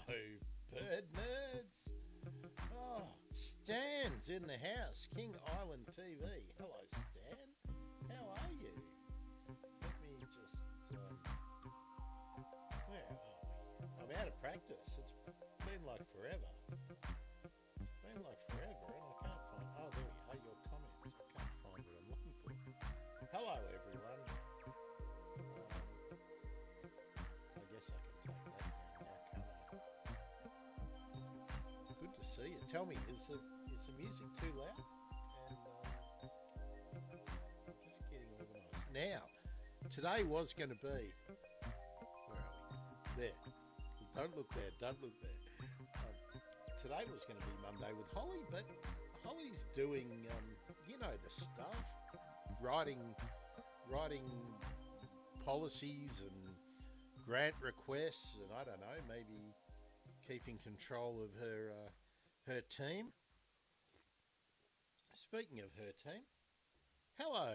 bird nerds. Oh, Stan's in the house. King Island TV. Hello, Stan. How are you? Let me just. Where are we? I'm out of practice. It's been like forever. It's been like forever, and I can't find. Oh, there we are. Your comments. I can't find what I'm looking for. Hello, everyone. I guess I can take that down now, can't I? Good to see you. Tell me, is the music too loud? And just getting organised. Now, today was going to be. Where are we? There. Don't look there. Don't look there. Today was going to be Monday with Holly, but Holly's doing, the stuff, writing policies and grant requests, and I don't know, maybe keeping control of her team. Speaking of her team, hello,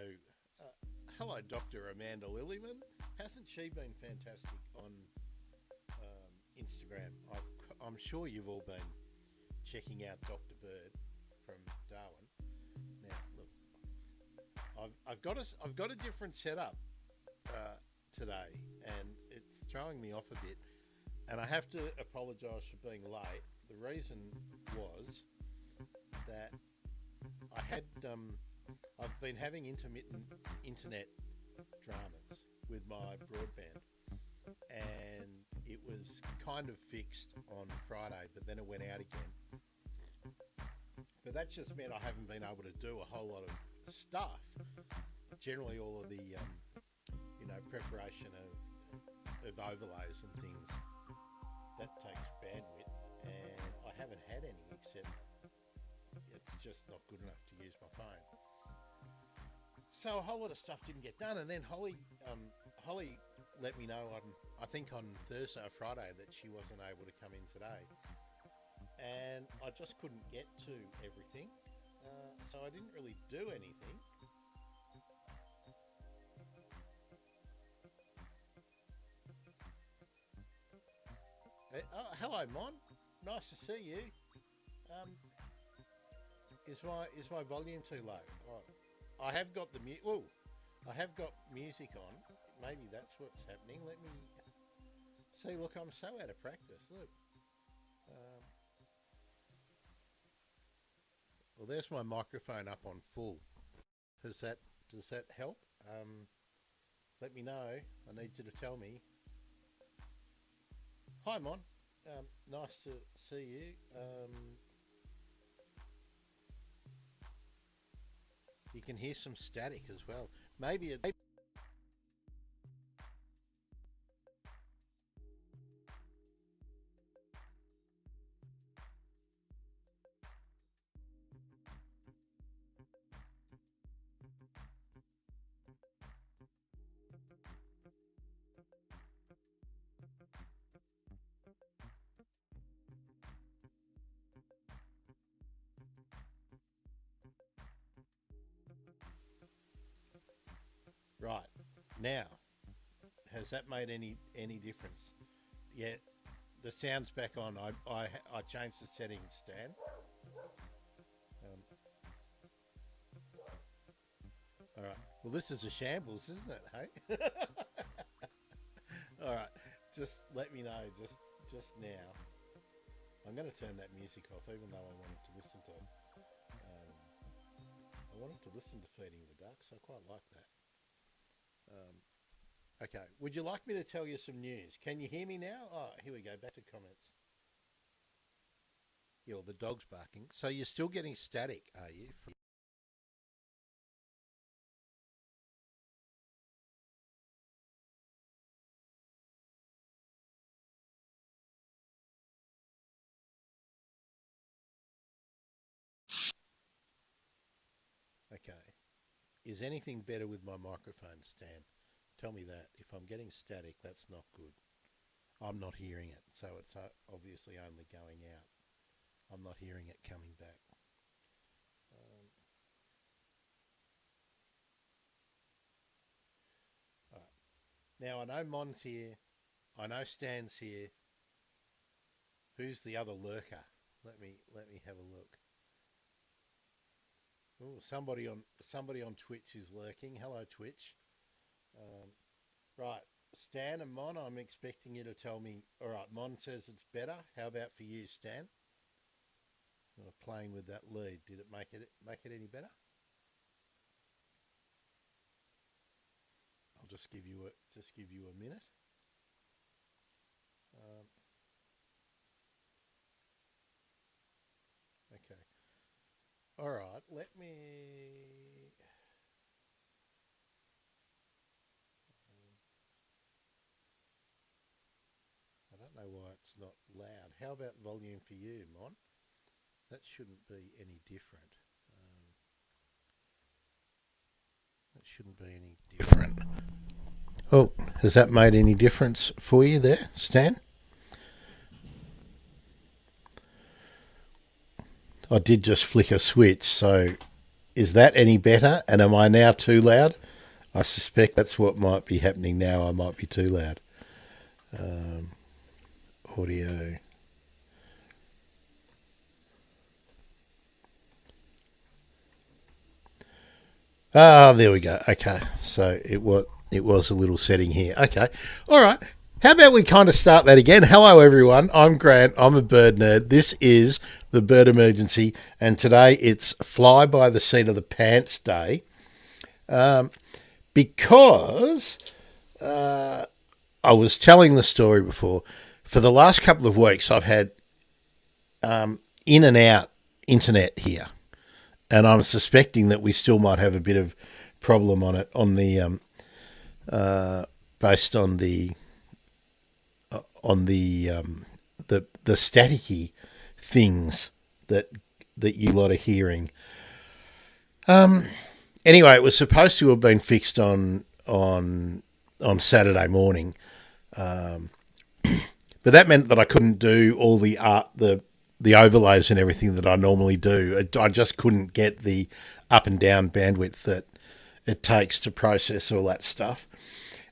Dr. Amanda Lillyman. Hasn't she been fantastic on Instagram? I'm sure you've all been checking out Dr. Bird from Darwin. Now, look, I've got a different setup today, and it's throwing me off a bit. And I have to apologise for being late. The reason was that I've been having intermittent internet dramas with my broadband, and it was kind of fixed on Friday, but then it went out again. But that just meant I haven't been able to do a whole lot of stuff. Generally, all of the preparation of overlays and things, that takes bandwidth, and I haven't had any, except it's just not good enough to use my phone. So a whole lot of stuff didn't get done, and then Holly let me know I think on Thursday or Friday that she wasn't able to come in today, and I just couldn't get to everything, so I didn't really do anything. Hello, Mon. Nice to see you. Is my volume too low? Oh, I have got I have got music on. Maybe that's what's happening. Let me see. Look, I'm so out of practice. Look. Well, there's my microphone up on full. Does that help? Let me know. I need you to tell me. Hi, Mon. Nice to see you. You can hear some static as well. Maybe it. Right, now, has that made any difference? Yeah, the sound's back on. I changed the settings, Stan. All right. Well, this is a shambles, isn't it? Hey. All right. Just let me know. Just now. I'm going to turn that music off, even though I wanted to listen to. I wanted to listen to Feeding the Ducks. I quite like that. Okay, would you like me to tell you some news? Can you hear me now? Oh, here we go, back to comments. Yeah, well, the dog's barking. So you're still getting static, are you? Okay. Is anything better with my microphone, Stan? Tell me that. If I'm getting static, that's not good. I'm not hearing it, so it's obviously only going out. I'm not hearing it coming back. All right. Now, I know Mon's here. I know Stan's here. Who's the other lurker? Let me have a look. Oh, somebody on Twitch is lurking. Hello, Twitch. Right, Stan and Mon, I'm expecting you to tell me. All right, Mon says it's better. How about for you, Stan? Playing with that lead, did it make it any better? I'll just give you a minute. Okay. All right. Let me. I don't know why it's not loud. How about volume for you, Mon? That shouldn't be any different. Oh, has that made any difference for you there, Stan? I did just flick a switch, so is that any better? And am I now too loud? I suspect that's what might be happening now. I might be too loud. Audio. Ah, there we go. Okay, so it was a little setting here. Okay, all right. How about we kind of start that again? Hello, everyone. I'm Grant. I'm a bird nerd. This is the Bird Emergency, and today it's Fly by the Seat of the Pants Day, because I was telling the story before. For the last couple of weeks, I've had in and out internet here, and I'm suspecting that we still might have a bit of problem on it on the based on the staticky things that you lot are hearing. Anyway, it was supposed to have been fixed on Saturday morning, but that meant that I couldn't do all the overlays and everything that I normally do. I just couldn't get the up and down bandwidth that it takes to process all that stuff.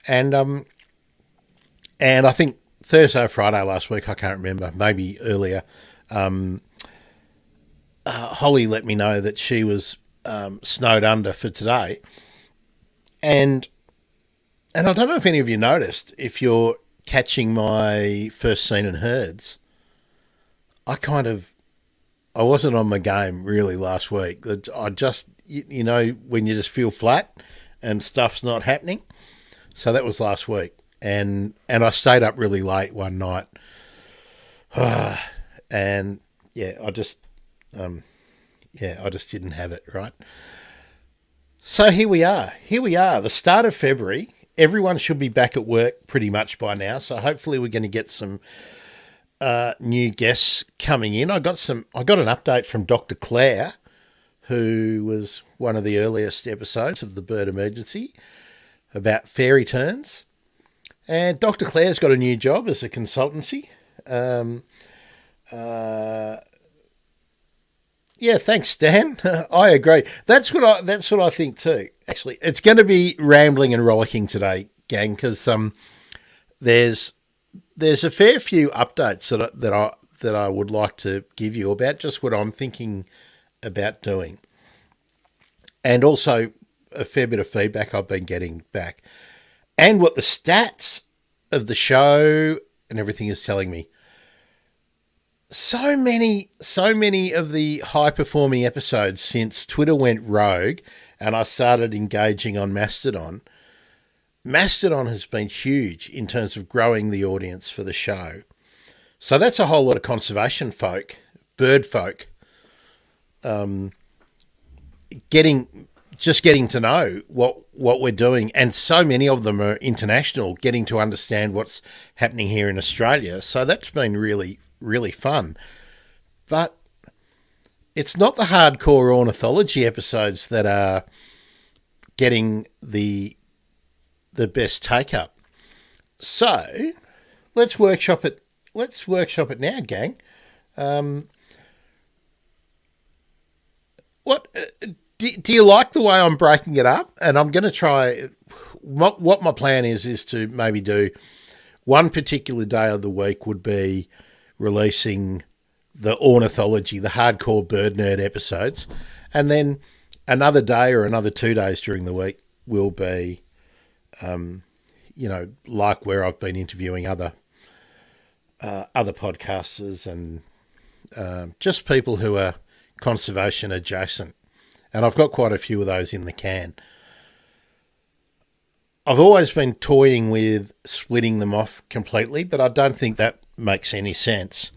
And I think Thursday or Friday last week, I can't remember, maybe earlier, Holly let me know that she was snowed under for today. And I don't know if any of you noticed, if you're catching my first seen and heards, I wasn't on my game really last week. I just, when you just feel flat and stuff's not happening. So that was last week. And I stayed up really late one night. And I just didn't have it, right? So here we are, the start of February. Everyone should be back at work pretty much by now. So hopefully we're going to get some new guests coming in. I got an update from Dr. Claire, who was one of the earliest episodes of the Bird Emergency, about fairy turns. And Dr. Claire's got a new job as a consultancy. Yeah, thanks, Stan. I agree. That's what I think too. Actually, it's going to be rambling and rollicking today, gang, because there's a fair few updates that I would like to give you about just what I'm thinking about doing, and also a fair bit of feedback I've been getting back, and what the stats of the show and everything is telling me. So many of the high-performing episodes since Twitter went rogue and I started engaging on Mastodon. Mastodon has been huge in terms of growing the audience for the show. So that's a whole lot of conservation folk, bird folk, getting to know what we're doing. And so many of them are international, getting to understand what's happening here in Australia. So that's been really, really fun. But it's not the hardcore ornithology episodes that are getting the best take up. So let's workshop it. Let's workshop it now, gang. What do you like the way I'm breaking it up? And I'm going to try. What my plan is to maybe do one particular day of the week would be releasing the ornithology, the hardcore bird nerd episodes. And then another day or another 2 days during the week will be, like where I've been interviewing other podcasters and just people who are conservation adjacent. And I've got quite a few of those in the can. I've always been toying with splitting them off completely, but I don't think that makes any sense.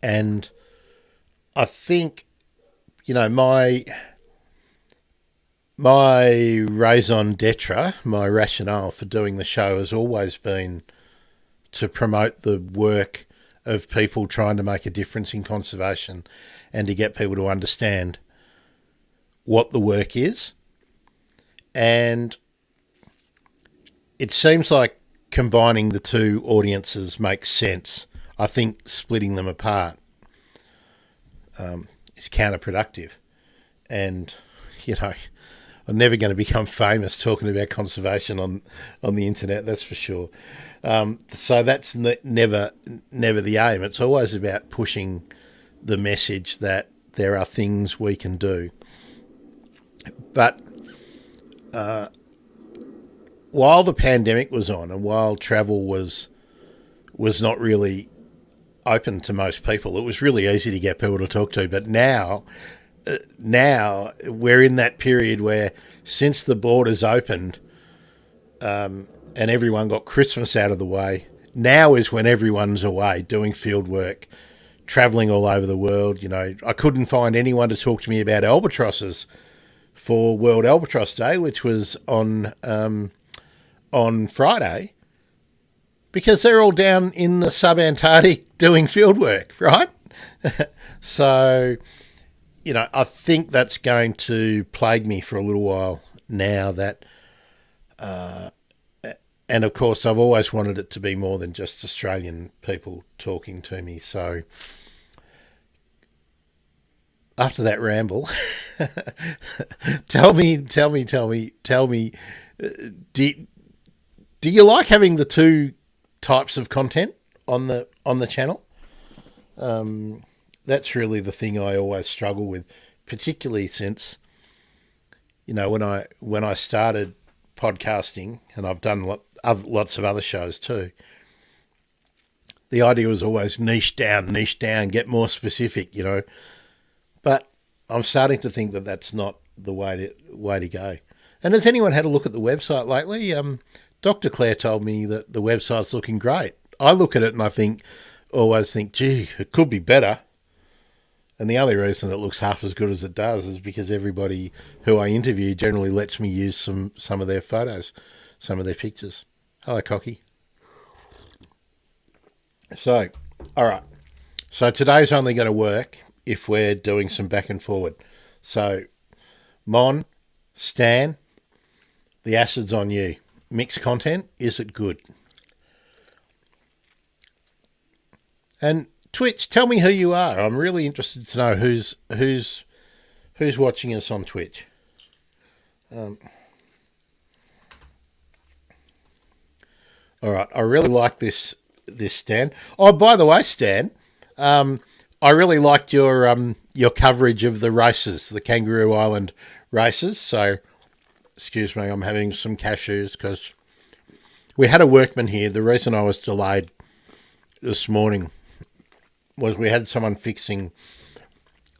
And I think, my raison d'etre, my rationale for doing the show has always been to promote the work of people trying to make a difference in conservation and to get people to understand what the work is. And it seems like combining the two audiences makes sense. I think splitting them apart is counterproductive. And, I'm never going to become famous talking about conservation on the internet, that's for sure. So that's never the aim. It's always about pushing the message that there are things we can do. But while the pandemic was on and while travel was not really open to most people, it was really easy to get people to talk to. But now we're in that period where, since the borders opened and everyone got Christmas out of the way, now is when everyone's away doing field work, travelling all over the world. I couldn't find anyone to talk to me about albatrosses for World Albatross Day, which was on Friday, because they're all down in the sub-Antarctic doing field work, right? So, I think that's going to plague me for a little while now. That, and of course, I've always wanted it to be more than just Australian people talking to me. So, after that ramble, tell me, do you like having the two types of content on the channel? That's really the thing I always struggle with, particularly since, when I started podcasting, and I've done lots of other shows too, the idea was always niche down, get more specific, But I'm starting to think that that's not the way to go. And has anyone had a look at the website lately? Dr. Claire told me that the website's looking great. I look at it and always think, gee, it could be better. And the only reason it looks half as good as it does is because everybody who I interview generally lets me use some of their photos, some of their pictures. Hello, Cocky. So, all right. So today's only going to work if we're doing some back and forward. So, Mon, Stan, the acid's on you. Mixed content, is it good? And Twitch, tell me who you are. I'm really interested to know who's watching us on Twitch. All right, I really like this Stan. Oh, by the way, Stan, I really liked your coverage of the races, the Kangaroo Island races. So, excuse me, I'm having some cashews because we had a workman here. The reason I was delayed this morning was we had someone fixing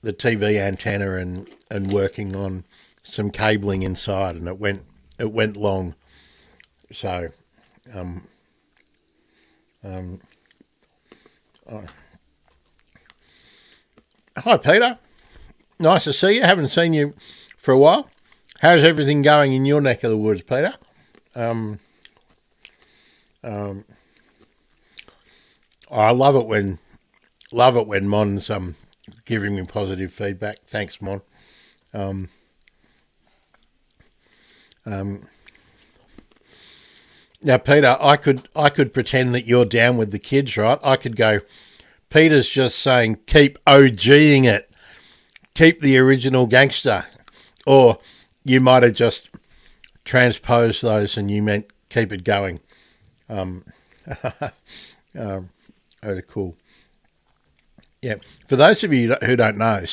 the TV antenna and working on some cabling inside, and it went long. So, hi, Peter. Nice to see you. Haven't seen you for a while. How's everything going in your neck of the woods, Peter? I love it when Mon's giving me positive feedback. Thanks, Mon. Now, Peter, I could pretend that you're down with the kids, right? I could go, Peter's just saying, keep OGing it. Keep the original gangster. Or you might have just transposed those and you meant keep it going. Oh, cool. Yeah. For those of you who don't know,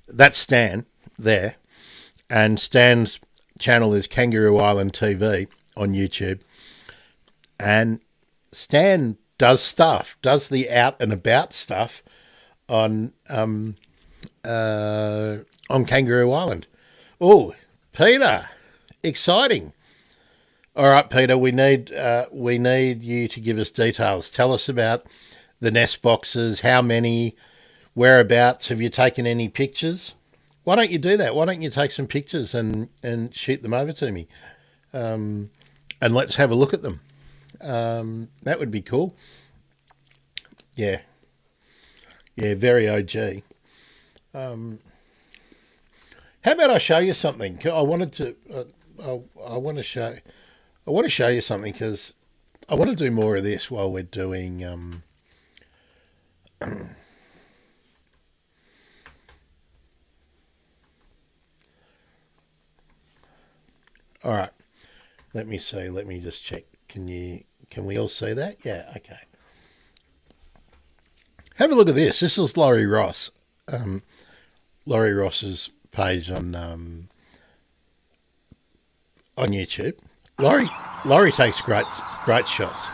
that's Stan there, and Stan's channel is Kangaroo Island TV on YouTube. And Stan does the out and about stuff on Kangaroo Island. Oh, Peter, exciting! All right, Peter, we need you to give us details. Tell us about the nest boxes. How many? Whereabouts? Have you taken any pictures? Why don't you do that? Why don't you take some pictures and shoot them over to me, and let's have a look at them. That would be cool. Yeah, very OG. How about I show you something? I wanted to. I want to show. I want to show you something because I want to do more of this while we're doing. All right. Let me see. Let me just check. Can we all see that? Yeah. Okay. Have a look at this. This is Laurie Ross. Laurie Ross's page on YouTube. Laurie takes great shots.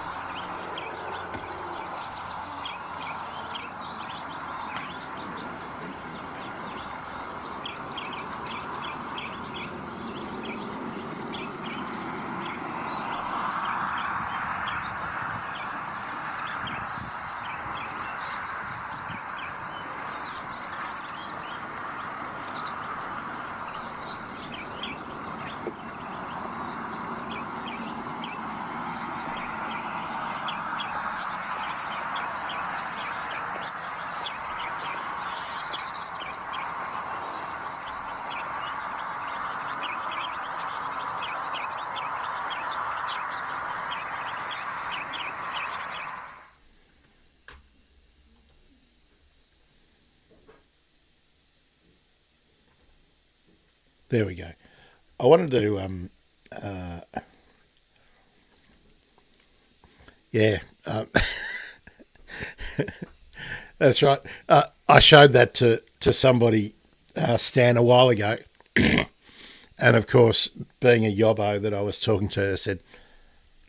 There we go. I wanted to, yeah, that's right. I showed that to somebody, Stan, a while ago. And of course, being a yobbo that I was talking to, I said,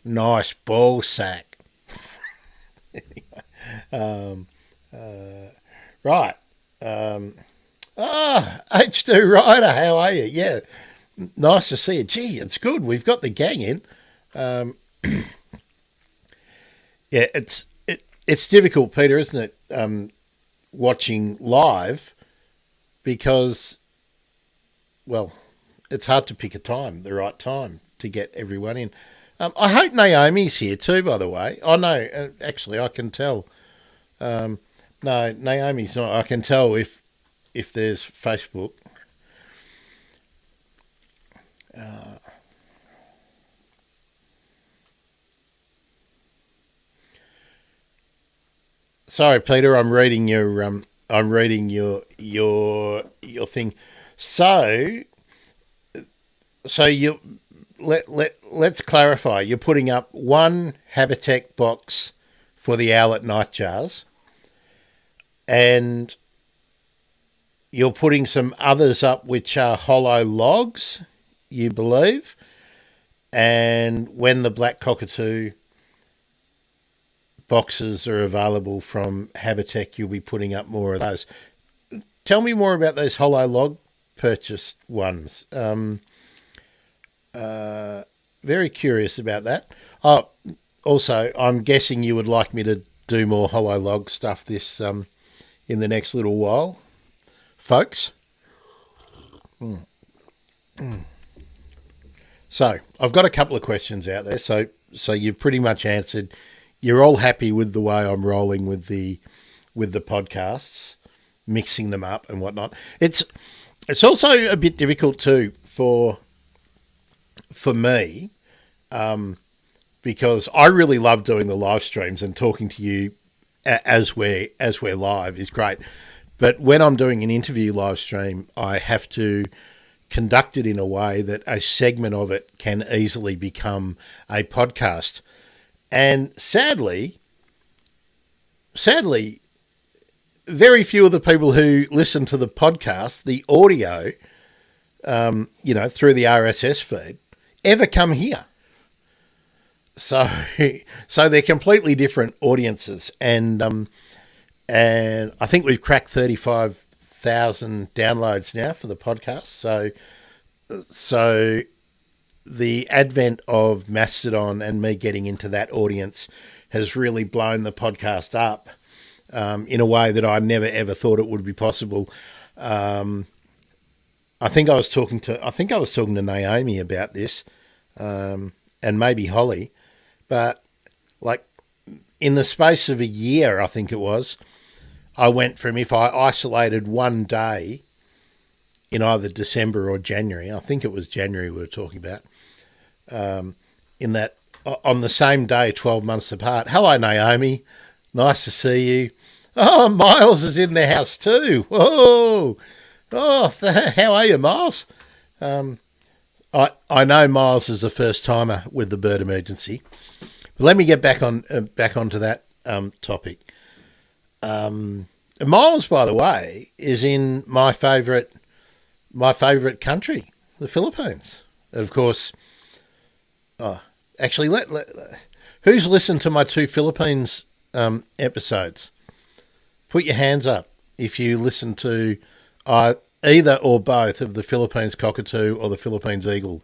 nice ball sack. Right. H2 Ryder, how are you? Yeah, nice to see you. Gee, it's good. We've got the gang in. Yeah, it's difficult, Peter, isn't it? Watching live because, well, it's hard to pick the right time to get everyone in. I hope Naomi's here too, by the way. Oh no, actually, I can tell. No, Naomi's not. I can tell if there's Facebook. Sorry, Peter. I'm reading your thing. So you let's clarify. You're putting up one Habitat box for the owlet nightjars, and you're putting some others up which are hollow logs, you believe, and when the black cockatoo boxes are available from Habitat, you'll be putting up more of those. Tell me more about those hollow log purchased ones. Very curious about that. Oh, also, I'm guessing you would like me to do more hollow log stuff this in the next little while, folks. So I've got a couple of questions out there. So you've pretty much answered. You're all happy with the way I'm rolling with the podcasts, mixing them up and whatnot. It's also a bit difficult too for me, because I really love doing the live streams and talking to you as we're live is great. But when I'm doing an interview live stream, I have to conduct it in a way that a segment of it can easily become a podcast. And sadly, sadly, very few of the people who listen to the podcast, the audio, through the RSS feed, ever come here. So they're completely different audiences, and I think we've cracked 35,000 downloads now for the podcast. So the advent of Mastodon and me getting into that audience has really blown the podcast up in a way that I never ever thought it would be possible. I think I was talking to Naomi about this, and maybe Holly, but like in the space of a year, I think it was, I went from, if I isolated one day in either December or January, I think it was January we were talking about, in that on the same day, 12 months apart. Hello, Naomi. Nice to see you. Oh, Miles is in the house too. Whoa. Oh, how are you, Miles? I know Miles is a first timer with the bird emergency. But let me get back onto that topic. Miles, by the way, is in my favourite country, the Philippines. And of course, actually, who's listened to my 2 Philippines episodes? Put your hands up if you listen to either or both of the Philippines Cockatoo or the Philippines Eagle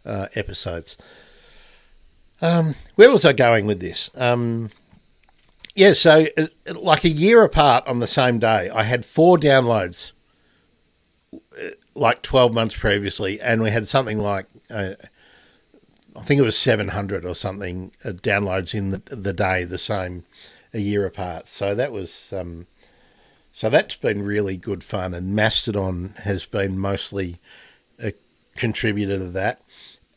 episodes. Where was I going with this? So like a year apart on the same day, I had 4 downloads like 12 months previously, and we had something like, I think it was 700 or something downloads in the day, the same, a year apart. So that was, so that's been really good fun, and Mastodon has been mostly a contributor to that.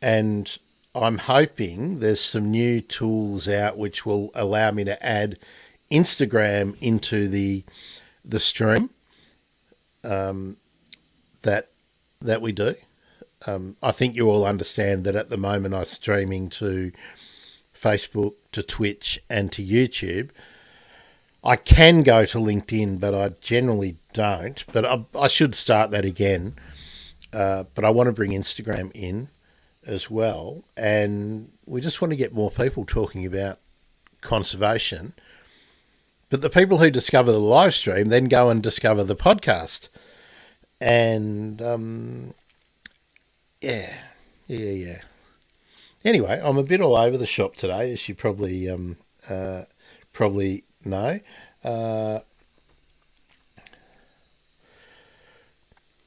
And I'm hoping there's some new tools out which will allow me to add Instagram into the stream that we do. I think you all understand that at the moment I'm streaming to Facebook, to Twitch, and to YouTube. I can go to LinkedIn, but I generally don't. But I should start that again. But I want to bring Instagram in as well, and we just want to get more people talking about conservation. But the people who discover the live stream then go and discover the podcast, and yeah. Anyway, I'm a bit all over the shop today, as you probably know.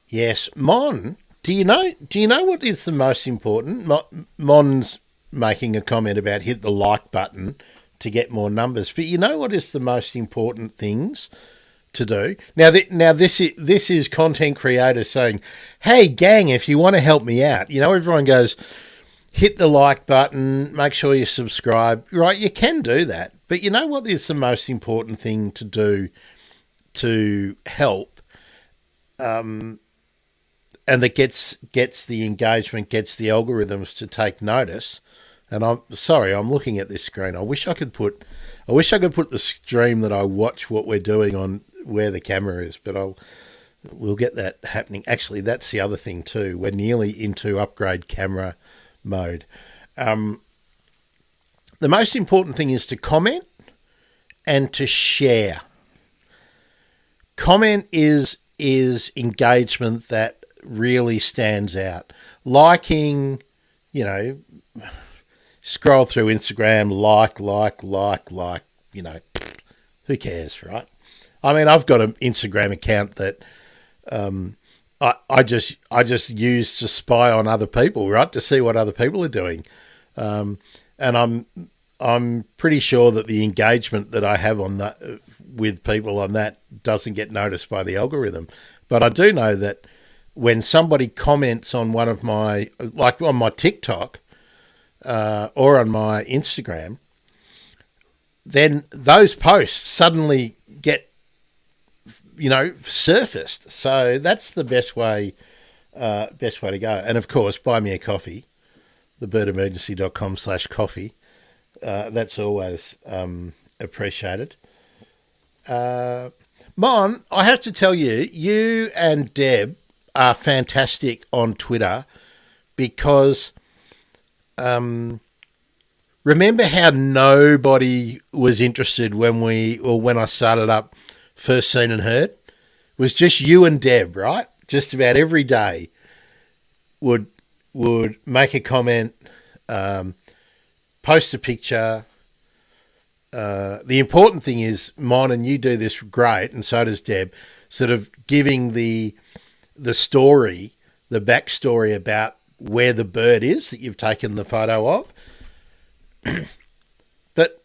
Yes, Mon. Do you know what is the most important? Mon's making a comment about hit the like button to get more numbers, but you know what is the most important things to do? Now this is content creators saying, "Hey gang, if you want to help me out," everyone goes, hit the like button, make sure you subscribe. Right, you can do that, but you know what is the most important thing to do to help? And that gets the engagement, gets the algorithms to take notice. And I'm sorry, I'm looking at this screen. I wish I could put the stream that I watch what we're doing on where the camera is, but we'll get that happening. Actually, that's the other thing too. We're nearly into upgrade camera mode. The most important thing is to comment and to share. Comment is engagement that really stands out. Liking, scroll through Instagram, like, who cares, right? I mean, I've got an Instagram account that I just use to spy on other people, right, to see what other people are doing, and I'm pretty sure that the engagement that I have on that with people on that doesn't get noticed by the algorithm. But I do know that when somebody comments on one of my, like on my TikTok or on my Instagram, then those posts suddenly get, surfaced. So that's the best way to go. And of course, buy me a coffee, thebirdemergency.com/coffee. That's always appreciated. Mon, I have to tell you, you and Deb are fantastic on Twitter because remember how nobody was interested when I started up First Seen and Heard? It was just you and Deb, right? Just about every day would make a comment, post a picture. The important thing is, Mon, and you do this great, and so does Deb, sort of giving the story, the backstory about where the bird is that you've taken the photo of. But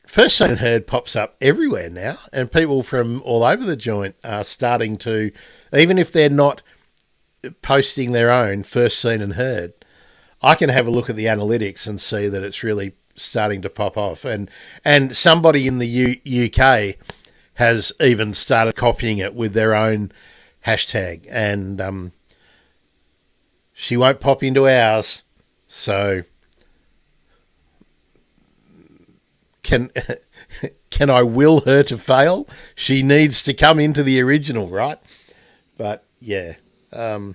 First Seen and Heard pops up everywhere now, and people from all over the joint are starting to, even if they're not posting their own First Seen and Heard, I can have a look at the analytics and see that it's really starting to pop off. And somebody in the UK has even started copying it with their own hashtag, and she won't pop into ours, so can I will her to fail? She needs to come into the original, right? But yeah. All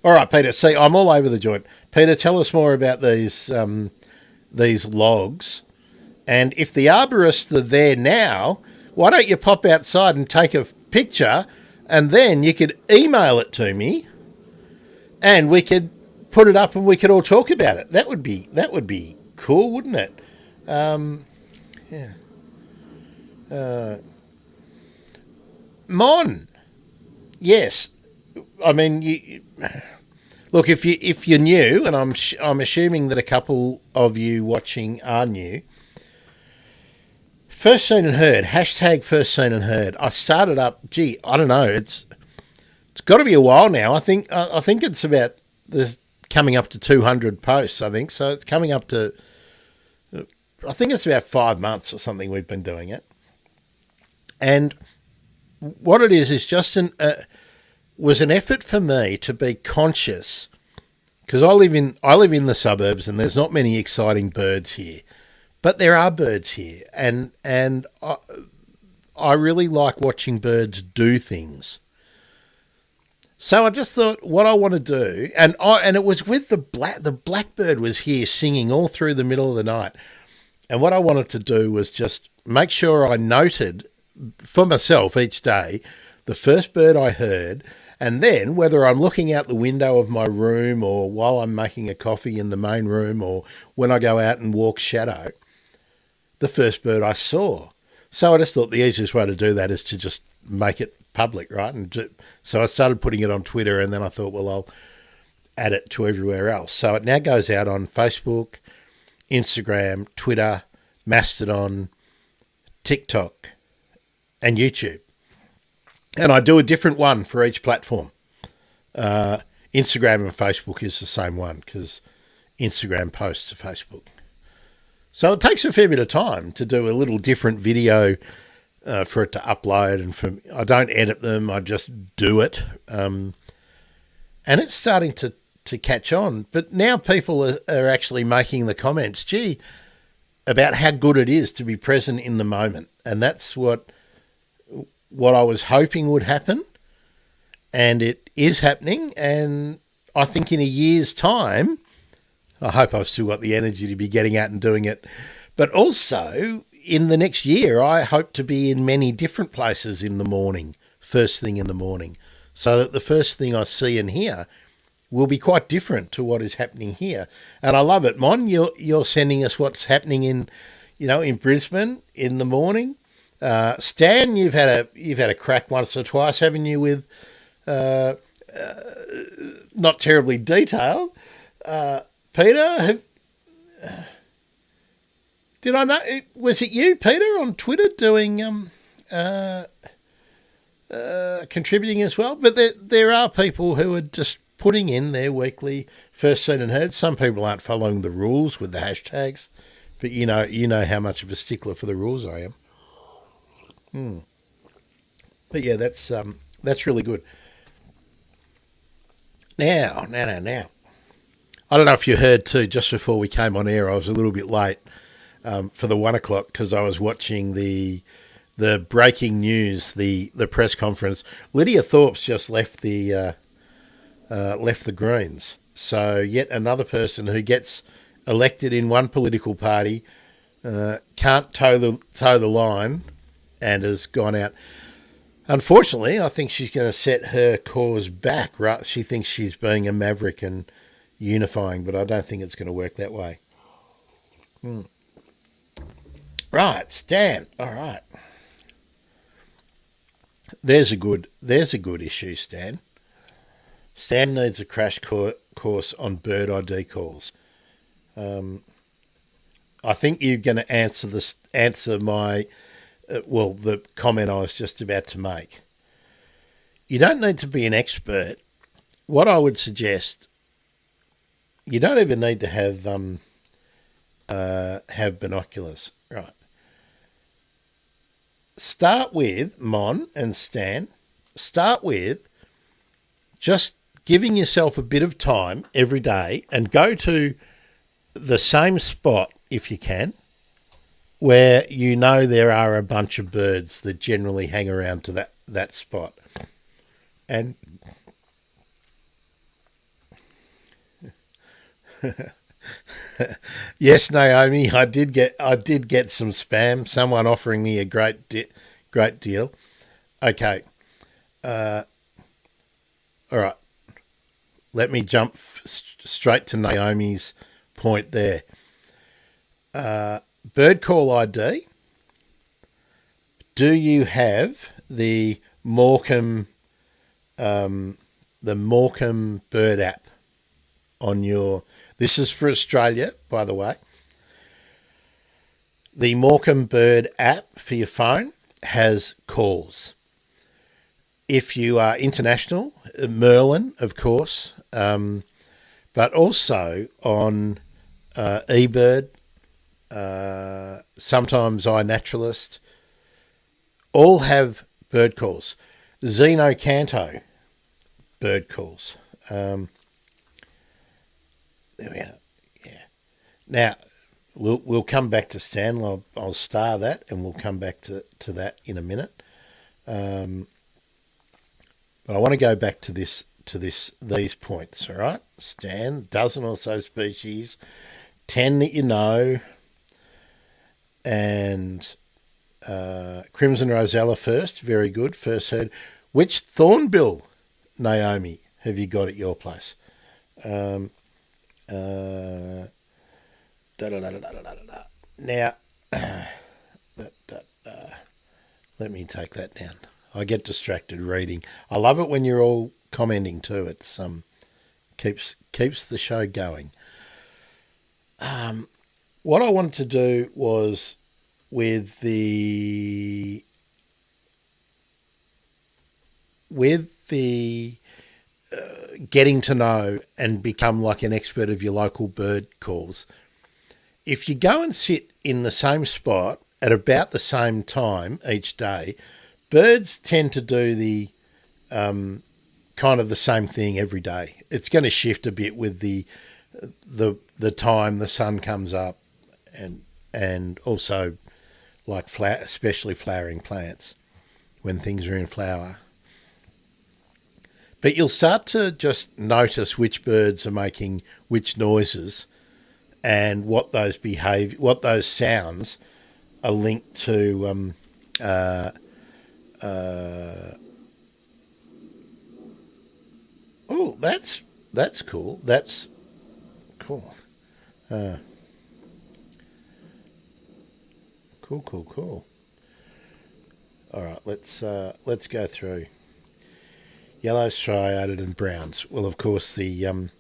right, Peter. See, I'm all over the joint. Peter, tell us more about these logs. And if the arborists are there now, why don't you pop outside and take a picture, and then you could email it to me, and we could put it up and we could all talk about it. That would be cool, wouldn't it? Yeah. Mon. Yes. I mean, look, if you're new, and I'm assuming that a couple of you watching are new. First Seen and Heard, hashtag First Seen and Heard. I started up. I don't know. It's got to be a while now. I think it's about, there's coming up to 200 posts. I think so. It's coming up to, I think it's about 5 months or something we've been doing it. And what it is just was an effort for me to be conscious, because I live in the suburbs and there's not many exciting birds here, but there are birds here, and I really like watching birds do things. So I just thought, what I want to do, and it was with the blackbird was here singing all through the middle of the night. And what I wanted to do was just make sure I noted for myself each day the first bird I heard, and then whether I'm looking out the window of my room or while I'm making a coffee in the main room or when I go out and walk shadow, the first bird I saw. So I just thought the easiest way to do that is to just make it public, right? And so I started putting it on Twitter, and then I thought, well, I'll add it to everywhere else. So it now goes out on Facebook, Instagram, Twitter, Mastodon, TikTok, and YouTube. And I do a different one for each platform. Instagram and Facebook is the same one because Instagram posts to Facebook. So it takes a fair bit of time to do a little different video for it to upload. And I don't edit them, I just do it. And it's starting to catch on. But now people are actually making the comments, about how good it is to be present in the moment. And that's what I was hoping would happen. And it is happening. And I think in a year's time, I hope I've still got the energy to be getting out and doing it. But also in the next year, I hope to be in many different places in the morning, first thing in the morning, so that the first thing I see and hear will be quite different to what is happening here. And I love it. Mon, you're sending us what's happening in Brisbane in the morning. Stan, you've had a crack once or twice, haven't you, with not terribly detailed. Peter, did I know? Was it you, Peter, on Twitter doing contributing as well? But there are people who are just putting in their weekly First Seen and Heard. Some people aren't following the rules with the hashtags, but you know how much of a stickler for the rules I am. But yeah, that's really good. Now. I don't know if you heard too, just before we came on air, I was a little bit late for the 1 o'clock because I was watching the the breaking news, the press conference. Lydia Thorpe's just left the Greens. So yet another person who gets elected in one political party can't toe the line and has gone out. Unfortunately, I think she's going to set her cause back. Right? She thinks she's being a maverick and unifying, but I don't think it's going to work that way. Right, Stan. All right. There's a good issue, Stan. Stan needs a crash course on bird ID calls. I think you're going to answer my the comment I was just about to make. You don't need to be an expert. What I would suggest, you don't even need to have binoculars, right? Start with Mon and Stan. Start with just giving yourself a bit of time every day and go to the same spot if you can, where you know there are a bunch of birds that generally hang around to that spot. And yes, Naomi, I did get some spam. Someone offering me a great deal. Okay. All right. Let me jump straight to Naomi's point there. Bird call ID. Do you have the Morecambe bird app on your? This is for Australia, by the way. The Morecambe bird app for your phone has calls. If you are international, Merlin, of course, but also on eBird, sometimes iNaturalist, all have bird calls. Xeno Canto bird calls. There we are. Yeah. Now we'll come back to Stan. I'll star that, and we'll come back to that in a minute. But I want to go back to these points. All right, Stan, dozen or so species, 10 that you know, and Crimson Rosella first. Very good. First heard. Which thornbill, Naomi, have you got at your place? Now, let me take that down. I get distracted reading. I love it when you're all commenting too. It's keeps the show going. What I wanted to do was with the getting to know and become like an expert of your local bird calls. If you go and sit in the same spot at about the same time each day, birds tend to do the kind of the same thing every day. It's going to shift a bit with the time the sun comes up, and also like especially flowering plants when things are in flower. But you'll start to just notice which birds are making which noises, and what those sounds are linked to. Oh, that's cool. That's cool. Cool. All right, let's go through. Yellows, striated, and browns. Well, of course, the and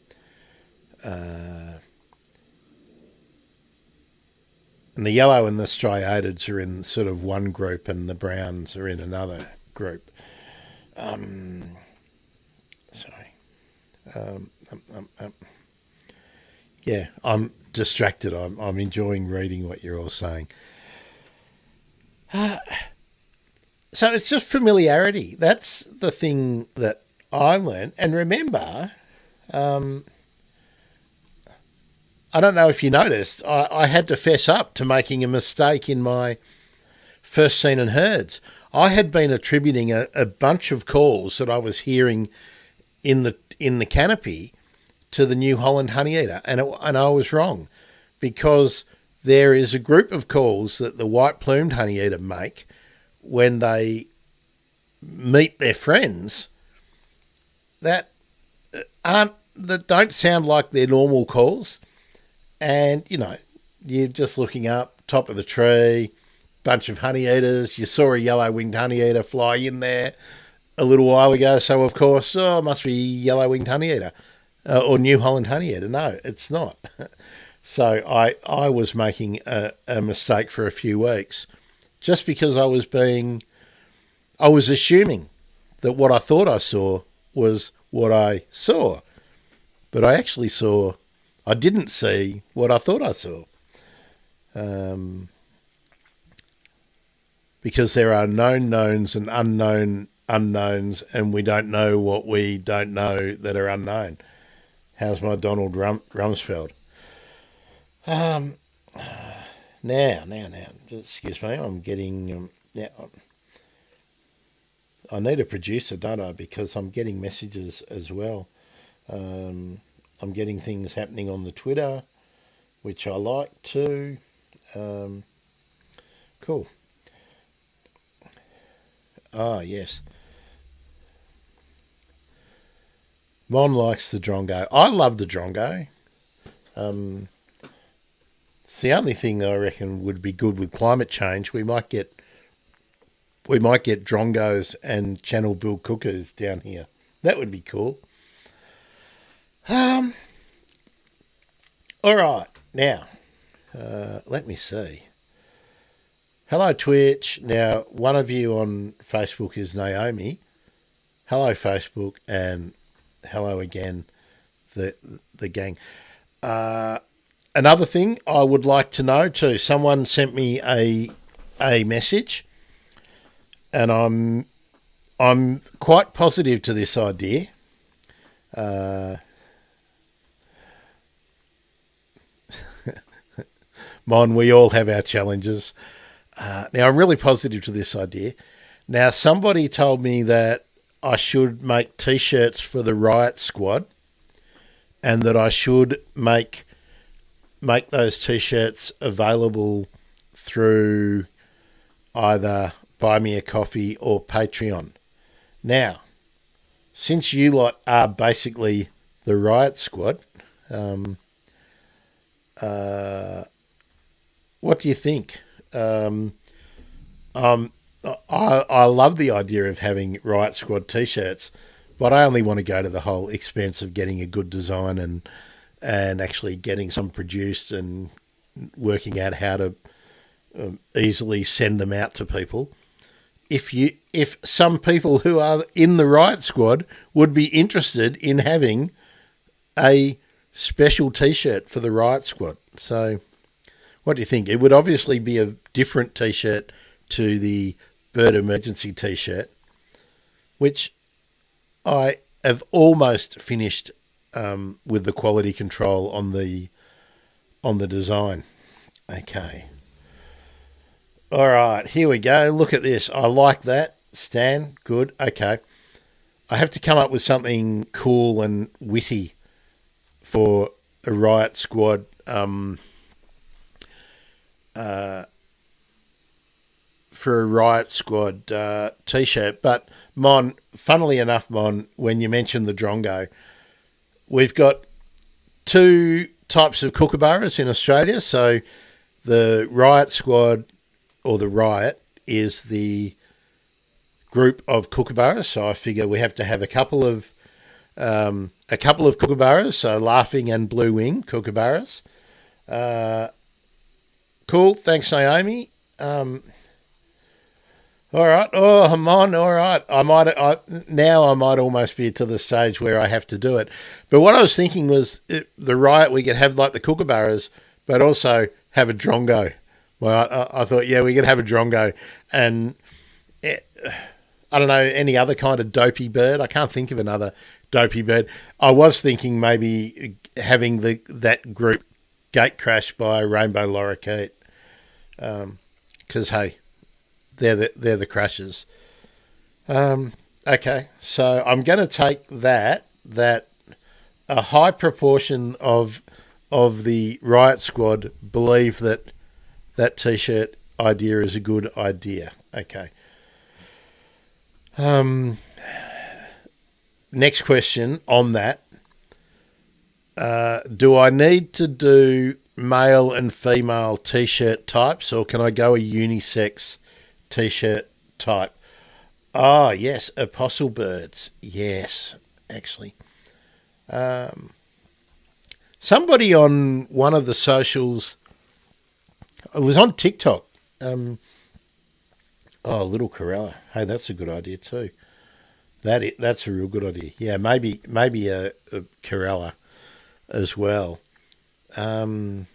the yellow and the striateds are in sort of one group, and the browns are in another group. Yeah, I'm distracted. I'm enjoying reading what you're all saying. So it's just familiarity. That's the thing that I learned. And remember, I don't know if you noticed, I had to fess up to making a mistake in my first seen and heard. I had been attributing a bunch of calls that I was hearing in the canopy to the New Holland honeyeater, and I was wrong, because there is a group of calls that the white-plumed honeyeater make when they meet their friends that don't sound like their normal calls. And, you're just looking up, top of the tree, bunch of honeyeaters. You saw a yellow-winged honeyeater fly in there a little while ago, so of course, it must be yellow-winged honeyeater or New Holland honeyeater. No, it's not. So I was making a mistake for a few weeks just because I was assuming that what I thought I saw was what I saw. But I didn't see what I thought I saw. Because there are known knowns and unknown unknowns, and we don't know what we don't know that are unknown. How's my Donald Rumsfeld? Now, excuse me, I'm getting... I need a producer, don't I? Because I'm getting messages as well. I'm getting things happening on the Twitter, which I like too. Cool. Ah, yes. Mon likes the drongo. I love the drongo. It's the only thing that I reckon would be good with climate change. We might get drongos and channel bill cookers down here. That would be cool. All right, now, let me see. Hello, Twitch. Now, one of you on Facebook is Naomi. Hello, Facebook, and hello again, the gang. Another thing I would like to know too. Someone sent me a message, and I'm quite positive to this idea. Mon, we all have our challenges. Now, I'm really positive to this idea. Now, somebody told me that I should make T-shirts for the Riot Squad, and that I should make those T-shirts available through either Buy Me a Coffee or Patreon. Now, since you lot are basically the Riot Squad, what do you think? I love the idea of having Riot Squad T-shirts, but I only want to go to the whole expense of getting a good design and actually getting some produced and working out how to easily send them out to people. If some people who are in the Riot Squad would be interested in having a special T-shirt for the Riot Squad. So what do you think? It would obviously be a different T-shirt to the Bird Emergency T-shirt, which I have almost finished with the quality control on the design. Okay. All right, here we go. Look at this. I like that. Stan, good. Okay. I have to come up with something cool and witty for a Riot Squad T-shirt. But Mon, funnily enough, Mon, when you mentioned the drongo, we've got two types of kookaburras in Australia. So the Riot Squad, or the Riot, is the group of kookaburras. So I figure we have to have a couple of kookaburras, so laughing and blue wing kookaburras. Cool. Thanks, Naomi. All right. Oh, Mon. All right. I might almost be to the stage where I have to do it. But what I was thinking was the Riot, we could have like the kookaburras, but also have a drongo. Well, I thought, yeah, we could have a drongo, and I don't know, any other kind of dopey bird. I can't think of another dopey bird. I was thinking maybe having that group gate crashed by rainbow lorikeet, because hey, they're the crushers. Okay, so I'm going to take that a high proportion of the Riot Squad believe that T-shirt idea is a good idea. Okay. Next question on that. Do I need to do male and female T-shirt types, or can I go a unisex T-shirt type? Oh, yes, apostle birds. Yes, actually. Somebody on one of the socials, it was on TikTok. Little Corella. Hey, that's a good idea too. That's a real good idea. Yeah, maybe a Corella as well. I'll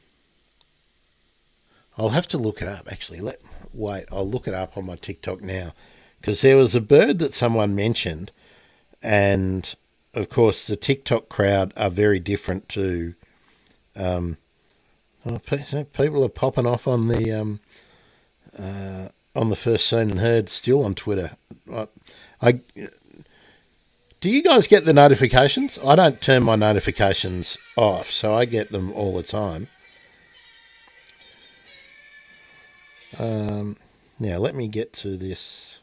have to look it up. Actually, I'll look it up on my TikTok now, because there was a bird that someone mentioned, and of course the TikTok crowd are very different to. People are popping off on the first seen and heard still on Twitter. Do you guys get the notifications? I don't turn my notifications off, so I get them all the time. Now, let me get to this.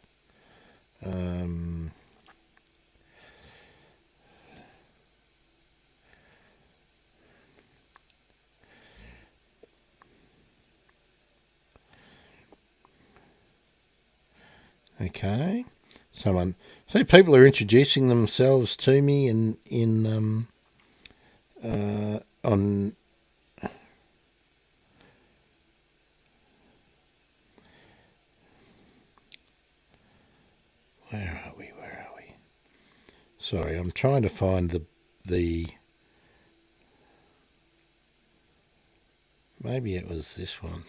Okay. So people are introducing themselves to me on. Where are we? Sorry, I'm trying to find the. Maybe it was this one.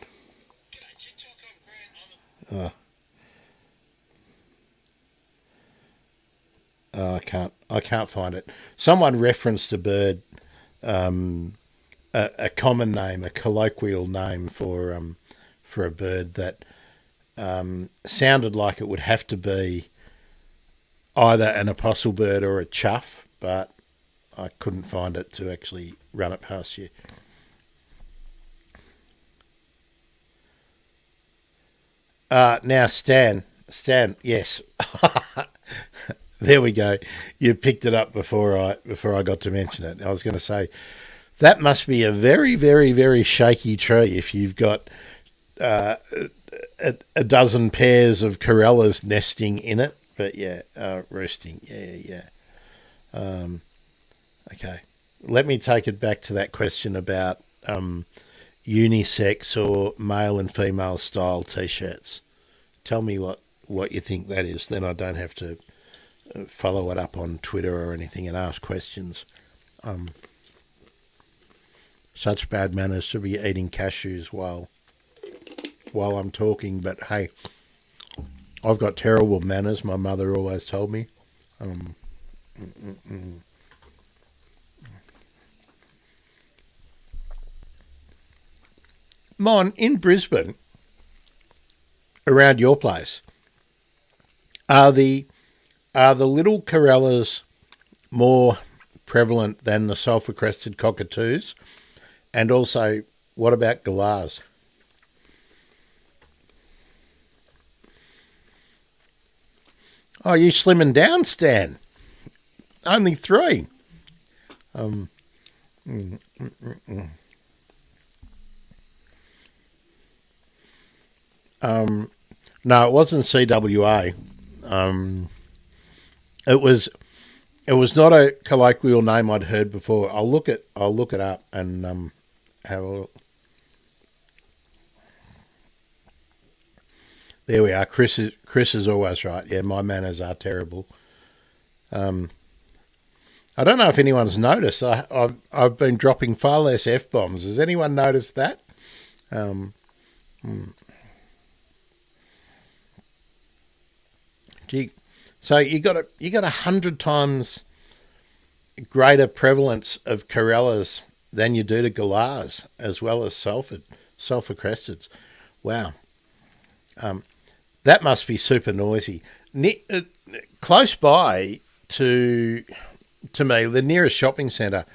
I can't find it. Someone referenced a bird, a common name, a colloquial name for a bird that sounded like it would have to be either an apostle bird or a chuff, but I couldn't find it to actually run it past you. Now, Stan, yes. There we go. You picked it up before I got to mention it. I was going to say, that must be a very, very, very shaky tree if you've got a dozen pairs of corellas nesting in it. But yeah, roosting. Yeah. Okay. Let me take it back to that question about unisex or male and female style T-shirts. Tell me what you think that is. Then I don't have to follow it up on Twitter or anything and ask questions. Such bad manners to be eating cashews while I'm talking, but hey, I've got terrible manners. My mother always told me. Mon, in Brisbane, around your place, are the little corellas more prevalent than the sulphur-crested cockatoos? And also, what about galahs? Oh, you slimming down, Stan? Only 3. No, it wasn't CWA. It was not a colloquial name I'd heard before. I'll look it up and have a look. There we are. Chris is always right. Yeah, my manners are terrible. I don't know if anyone's noticed. I've been dropping far less F-bombs. Has anyone noticed that? So you got 100 times greater prevalence of corellas than you do to galahs, as well as sulphur cresteds. Wow. That must be super noisy. Close by to me, the nearest shopping centre,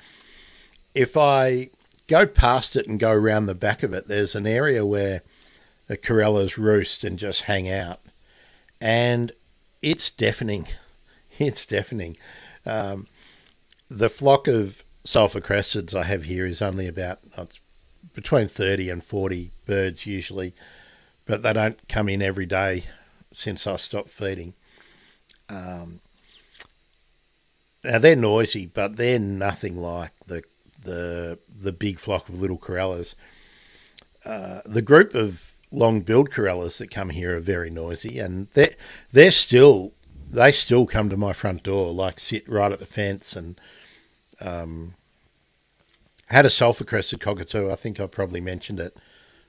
if I go past it and go around the back of it, there's an area where the corellas roost and just hang out. And it's deafening. It's deafening. The flock of sulphur cresteds I have here is only about between 30 and 40 birds usually, but they don't come in every day since I stopped feeding. Now they're noisy, but they're nothing like the big flock of little corellas. The group of long-billed corellas that come here are very noisy, and they still come to my front door, like sit right at the fence. And had a sulphur-crested cockatoo. I think I probably mentioned it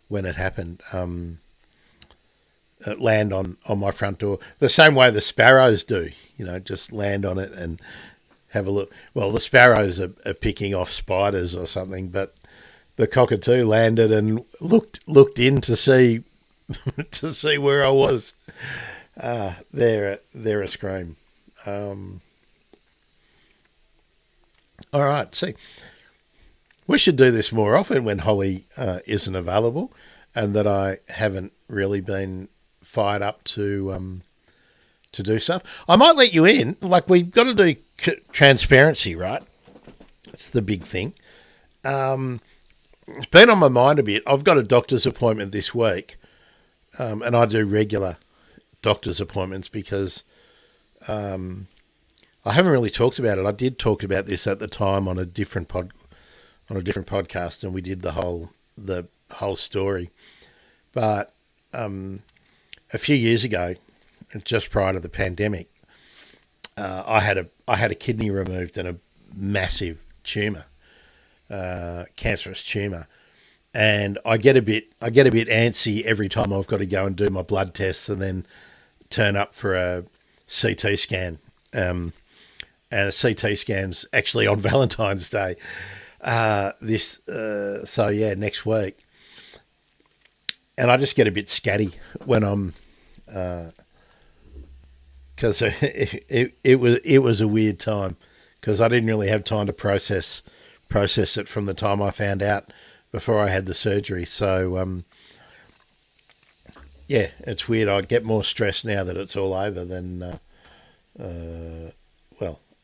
when it happened. Land on my front door the same way the sparrows do. Just land on it and have a look. Well, the sparrows are picking off spiders or something, but the cockatoo landed and looked in to see to see where I was. They're a scream. All right, see, we should do this more often when Holly isn't available, and that I haven't really been fired up to do stuff. I might let you in. Like, we've got to do transparency, right? That's the big thing. It's been on my mind a bit. I've got a doctor's appointment this week, and I do regular doctor's appointments because I haven't really talked about it. I did talk about this at the time on a different podcast, and we did the whole story. But a few years ago, just prior to the pandemic, I had a kidney removed and a massive tumour. Cancerous tumour, and I get a bit antsy every time I've got to go and do my blood tests and then turn up for a CT scan. And a CT scan's actually on Valentine's Day. Next week, and I just get a bit scatty when I'm, because it was a weird time because I didn't really have time to process it from the time I found out before I had the surgery. So, it's weird. I get more stressed now that it's all over than,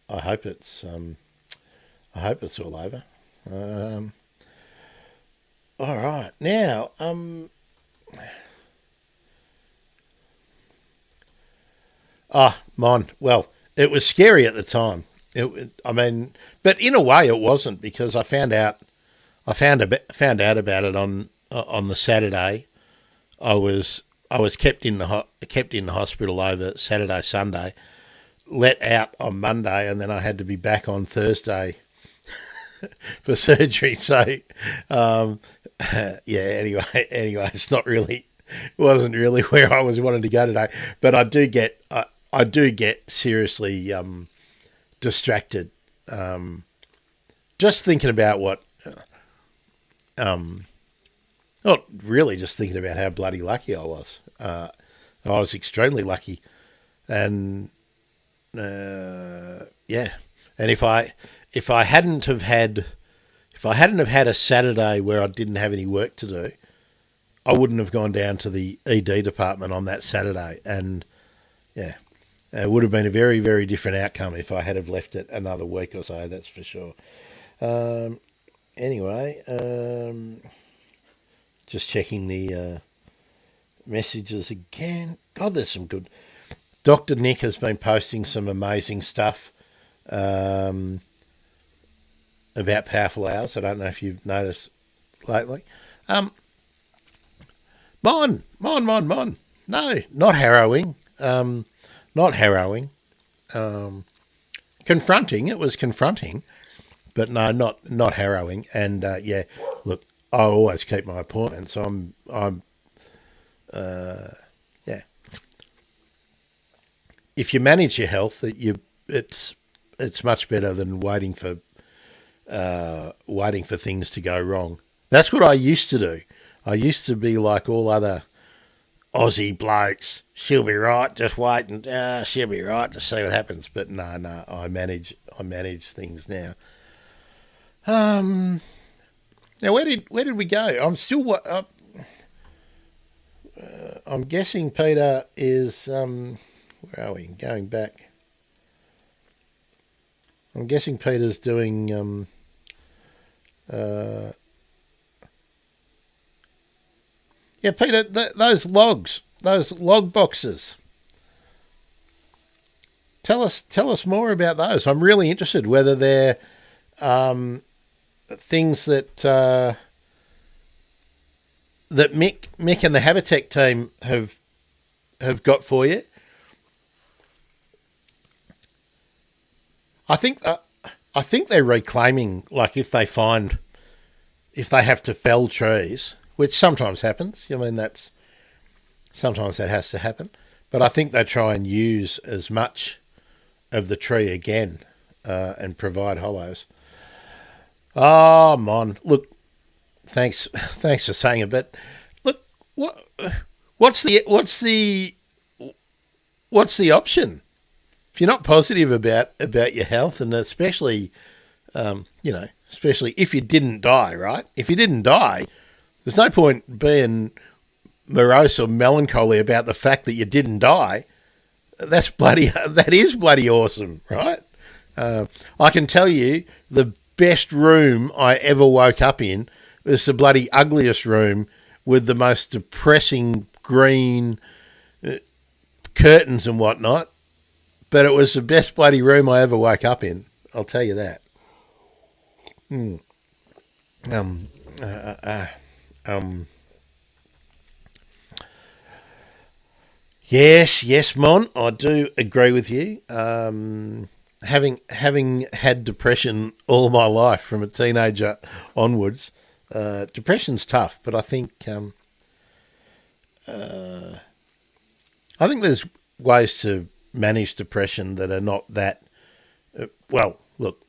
I hope it's all over. All right. Now, mine. Well, it was scary at the time. But in a way it wasn't, because I found out about it on the Saturday. I was kept in the hospital over Saturday, Sunday, let out on Monday, and then I had to be back on Thursday for surgery. So, Anyway, it wasn't really where I was wanting to go today. But I do get seriously distracted, just thinking about not really just thinking about how bloody lucky I was. I was extremely lucky, and and if I hadn't have had a Saturday where I didn't have any work to do, I wouldn't have gone down to the ED department on that Saturday, and it would have been a very, very different outcome if I had have left it another week or so, that's for sure. Just checking the messages again. God, there's some good. Dr. Nick has been posting some amazing stuff about powerful hours. I don't know if you've noticed lately. Mon. No, not harrowing. Not harrowing. Confronting. It was confronting, but no, not harrowing. And look, I always keep my appointments. If you manage your health, it's much better than waiting for things to go wrong. That's what I used to do. I used to be like all other Aussie blokes. She'll be right. Just wait and she'll be right. Just see what happens. But no. I manage things now. Now where did we go? I'm still. I'm guessing Peter is. Where are we? Going back. I'm guessing Peter's doing. Yeah, Peter, those logs, those log boxes. Tell us more about those. I'm really interested whether they're things that that Mick and the Habitat team have got for you. I think they're reclaiming, like if they have to fell trees, which sometimes happens. I mean, sometimes that has to happen. But I think they try and use as much of the tree again and provide hollows. Oh, Mon, look, thanks for saying it. But look, what's the option? If you're not positive about your health, and especially, especially if you didn't die, right? If you didn't die, there's no point being morose or melancholy about the fact that you didn't die. That is bloody awesome, right? I can tell you the best room I ever woke up in was the bloody ugliest room with the most depressing green curtains and whatnot. But it was the best bloody room I ever woke up in. I'll tell you that. Yes, Mon, I do agree with you. Having had depression all my life from a teenager onwards, depression's tough. But I think there's ways to manage depression that are not that. Well, look,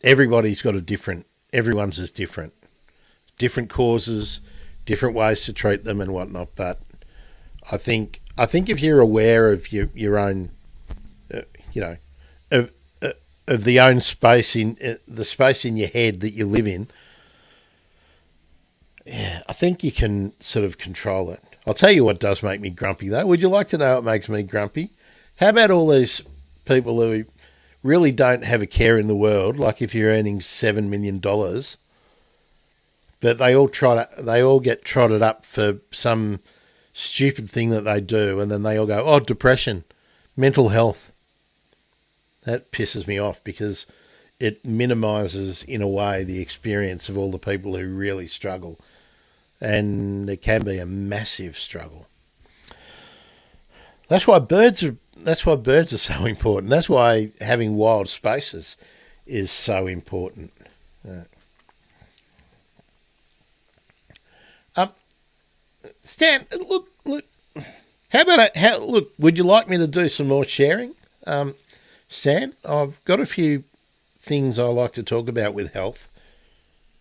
everyone's is different. Different causes, different ways to treat them and whatnot. But I think if you're aware of your own, of the own space the space in your head that you live in, yeah, I think you can sort of control it. I'll tell you what does make me grumpy though. Would you like to know what makes me grumpy? How about all these people who really don't have a care in the world? Like if you're earning $7 million, but they all get trotted up for some stupid thing that they do, and then they all go, "Oh, depression, mental health." That pisses me off because it minimises, in a way, the experience of all the people who really struggle, and it can be a massive struggle. That's why birds are so important. That's why having wild spaces is so important. Stan, look. How about look? Would you like me to do some more sharing, Stan? I've got a few things I like to talk about with health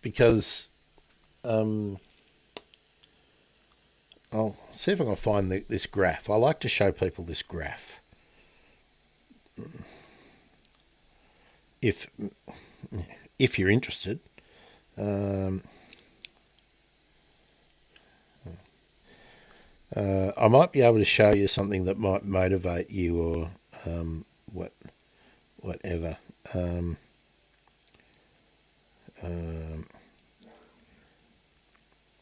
because I'll see if I can find this graph. I like to show people this graph. If you're interested. I might be able to show you something that might motivate you or whatever. Where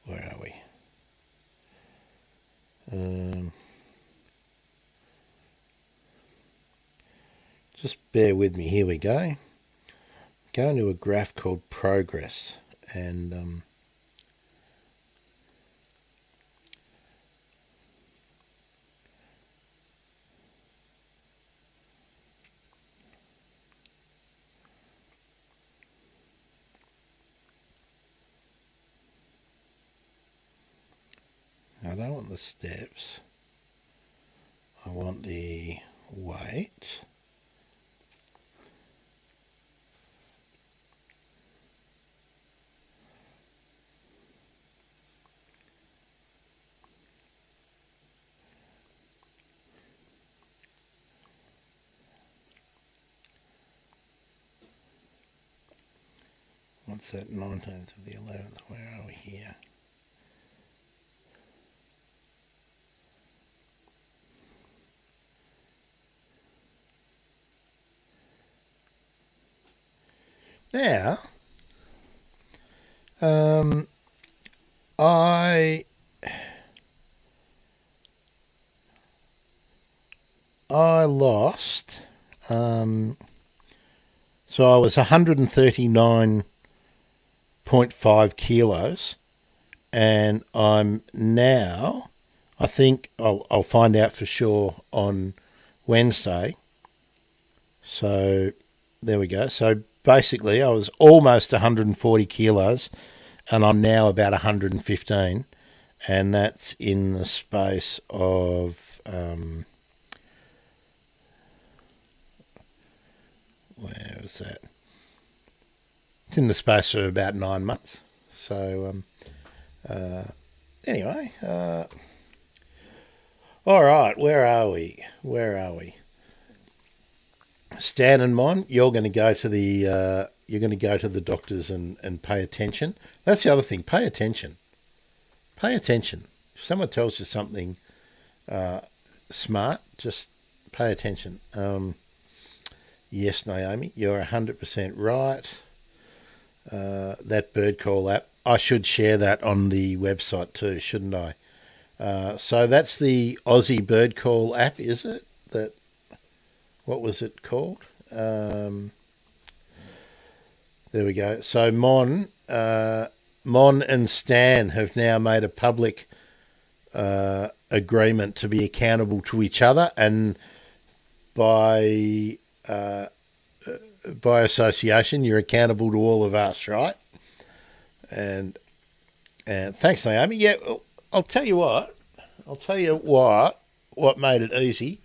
are we? Just bear with me. Here we go. Go into a graph called progress, and I don't want the steps. I want the weight. What's that? 19th of the 11th. Where are we here? Now, I lost, so I was 139.5 kilos, and I'm now, I think I'll find out for sure on Wednesday. So there we go. So basically I was almost 140 kilos, and I'm now about 115, and that's in the space of where was that? It's in the space of about 9 months. So anyway, all right, where are we? Stan and Mon, you're going to go to the doctors and pay attention. That's the other thing. Pay attention. If someone tells you something smart, just pay attention. Yes, Naomi, you're 100% right. That bird call app, I should share that on the website too, shouldn't I? So that's the Aussie bird call app, is it? What was it called? There we go. So Mon and Stan have now made a public agreement to be accountable to each other, and by association, you're accountable to all of us, right? And thanks, Naomi. Yeah, I'll tell you what. What made it easy.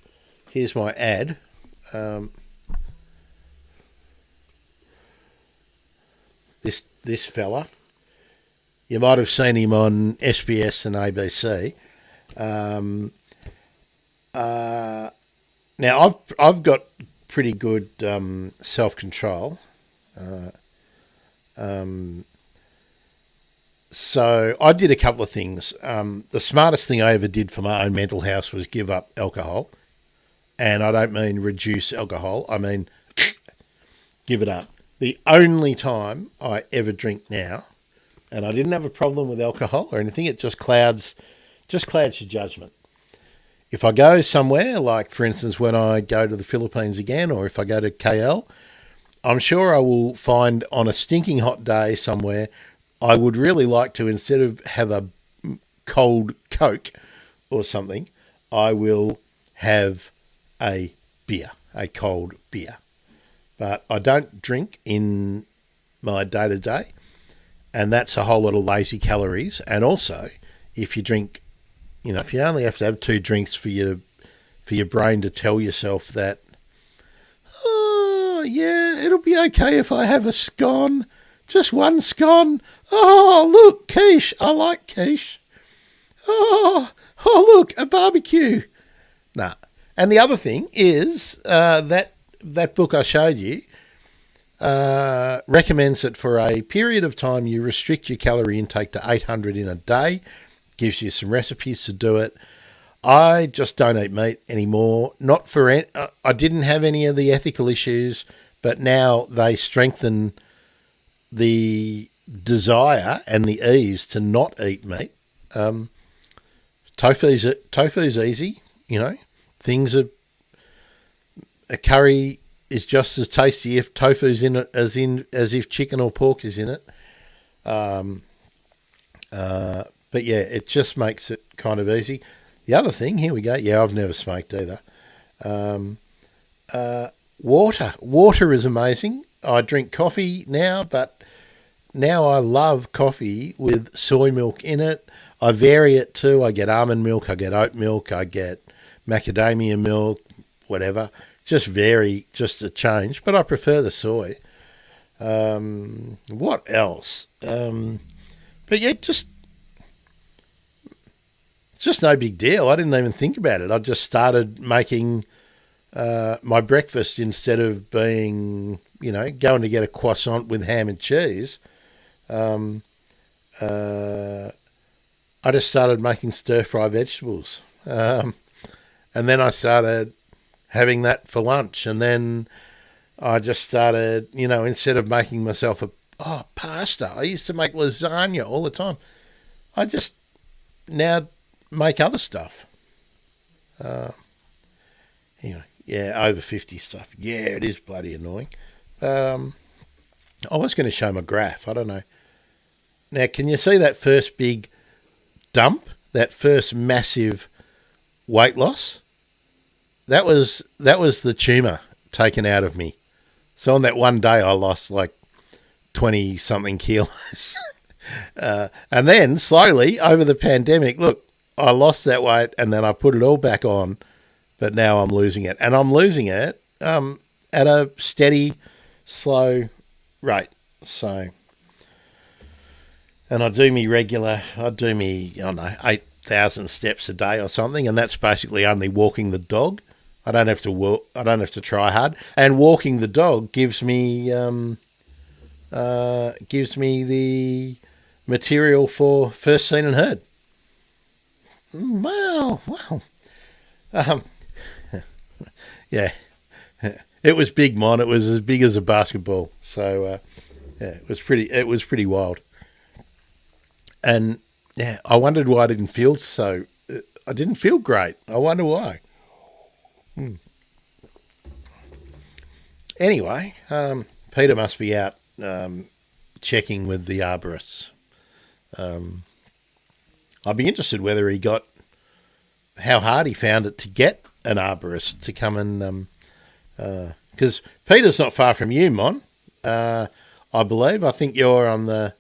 Here's my ad. This fella, you might have seen him on SBS and ABC. Now I've got pretty good self-control. So I did a couple of things. The smartest thing I ever did for my own mental health was give up alcohol. And I don't mean reduce alcohol. I mean give it up. The only time I ever drink now, and I didn't have a problem with alcohol or anything, it just clouds your judgment. If I go somewhere, like for instance when I go to the Philippines again, or if I go to KL, I'm sure I will find on a stinking hot day somewhere, I would really like to, instead of have a cold Coke or something, I will have a cold beer. But I don't drink in my day-to-day, and that's a whole lot of lazy calories. And also, if you drink, if you only have to have 2 drinks for your brain to tell yourself that, oh, yeah, it'll be okay if I have a scone, just one scone. Oh, look, quiche, I like quiche. Oh, look, a barbecue. Nah. And the other thing is that book I showed you recommends that for a period of time you restrict your calorie intake to 800 in a day, gives you some recipes to do it. I just don't eat meat anymore. Not for I didn't have any of the ethical issues, but now they strengthen the desire and the ease to not eat meat. Tofu's easy, Things are, a curry is just as tasty if tofu's in it as if chicken or pork is in it. But yeah, it just makes it kind of easy. The other thing, here we go. Yeah, I've never smoked either. Water is amazing. I drink coffee now, but now I love coffee with soy milk in it. I vary it too. I get almond milk, I get oat milk, I get macadamia milk, whatever. Just a change, but I prefer the soy. What else? But yeah, it's just no big deal. I didn't even think about it. I just started making my breakfast, instead of being, going to get a croissant with ham and cheese. I just started making stir-fry vegetables. And then I started having that for lunch. And then I just started, instead of making myself pasta. I used to make lasagna all the time. I just now make other stuff. Over 50 stuff. Yeah, it is bloody annoying. I was going to show my graph. I don't know. Now, can you see that first big dump? That first massive weight loss? That was the tumour taken out of me. So on that one day, I lost like 20 something kilos. And then slowly over the pandemic, look, I lost that weight and then I put it all back on, but now I'm losing it. And I'm losing it at a steady, slow rate. So, and I do me 8,000 steps a day or something, and that's basically only walking the dog. I don't have to walk. I don't have to try hard. And walking the dog gives me the material for First Seen and Heard. Wow. Yeah, it was big, Mon. It was as big as a basketball. So it was pretty wild. And yeah, I wondered why I didn't feel so. I didn't feel great. I wonder why. Anyway, Peter must be out checking with the arborists. I'd be interested whether he got how hard he found it to get an arborist to come and because Peter's not far from you, Mon. I believe. I think you're on the.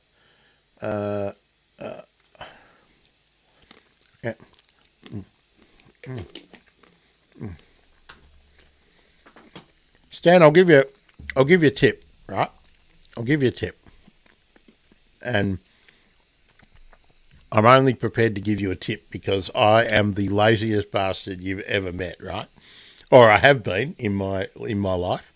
Stan, I'll give you a tip, right? I'll give you a tip, and I'm only prepared to give you a tip because I am the laziest bastard you've ever met, right? Or I have been in my life.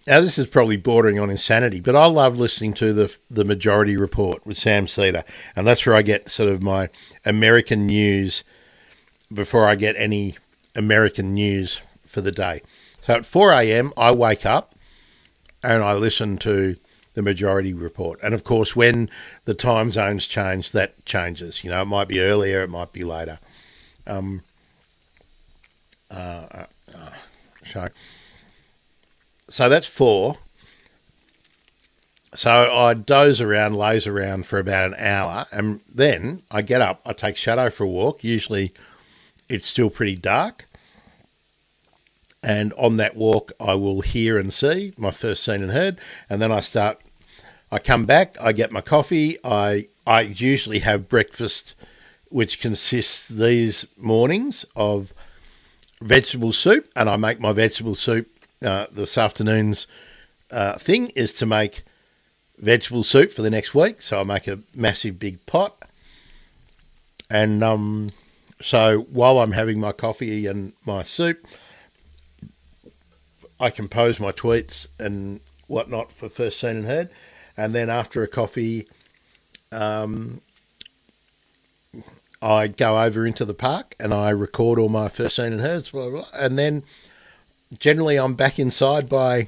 Now, this is probably bordering on insanity, but I love listening to the Majority Report with Sam Cedar, and that's where I get sort of my American news before I get any American news for the day. So at 4 a.m, I wake up and I listen to the Majority Report. And of course, when the time zones change, that changes. It might be earlier, it might be later. So that's 4. So I laze around for about an hour, and then I get up, I take Shadow for a walk. Usually it's still pretty dark. And on that walk, I will hear and see my First Seen and Heard. And then I come back, I get my coffee. I usually have breakfast, which consists these mornings of vegetable soup. And I make my vegetable soup. This afternoon's thing is to make vegetable soup for the next week. So I make a massive big pot. And so while I'm having my coffee and my soup, I compose my tweets and whatnot for First Seen and Heard. And then after a coffee, I go over into the park and I record all my First Seen and Heards, blah, blah, blah. And then generally I'm back inside by,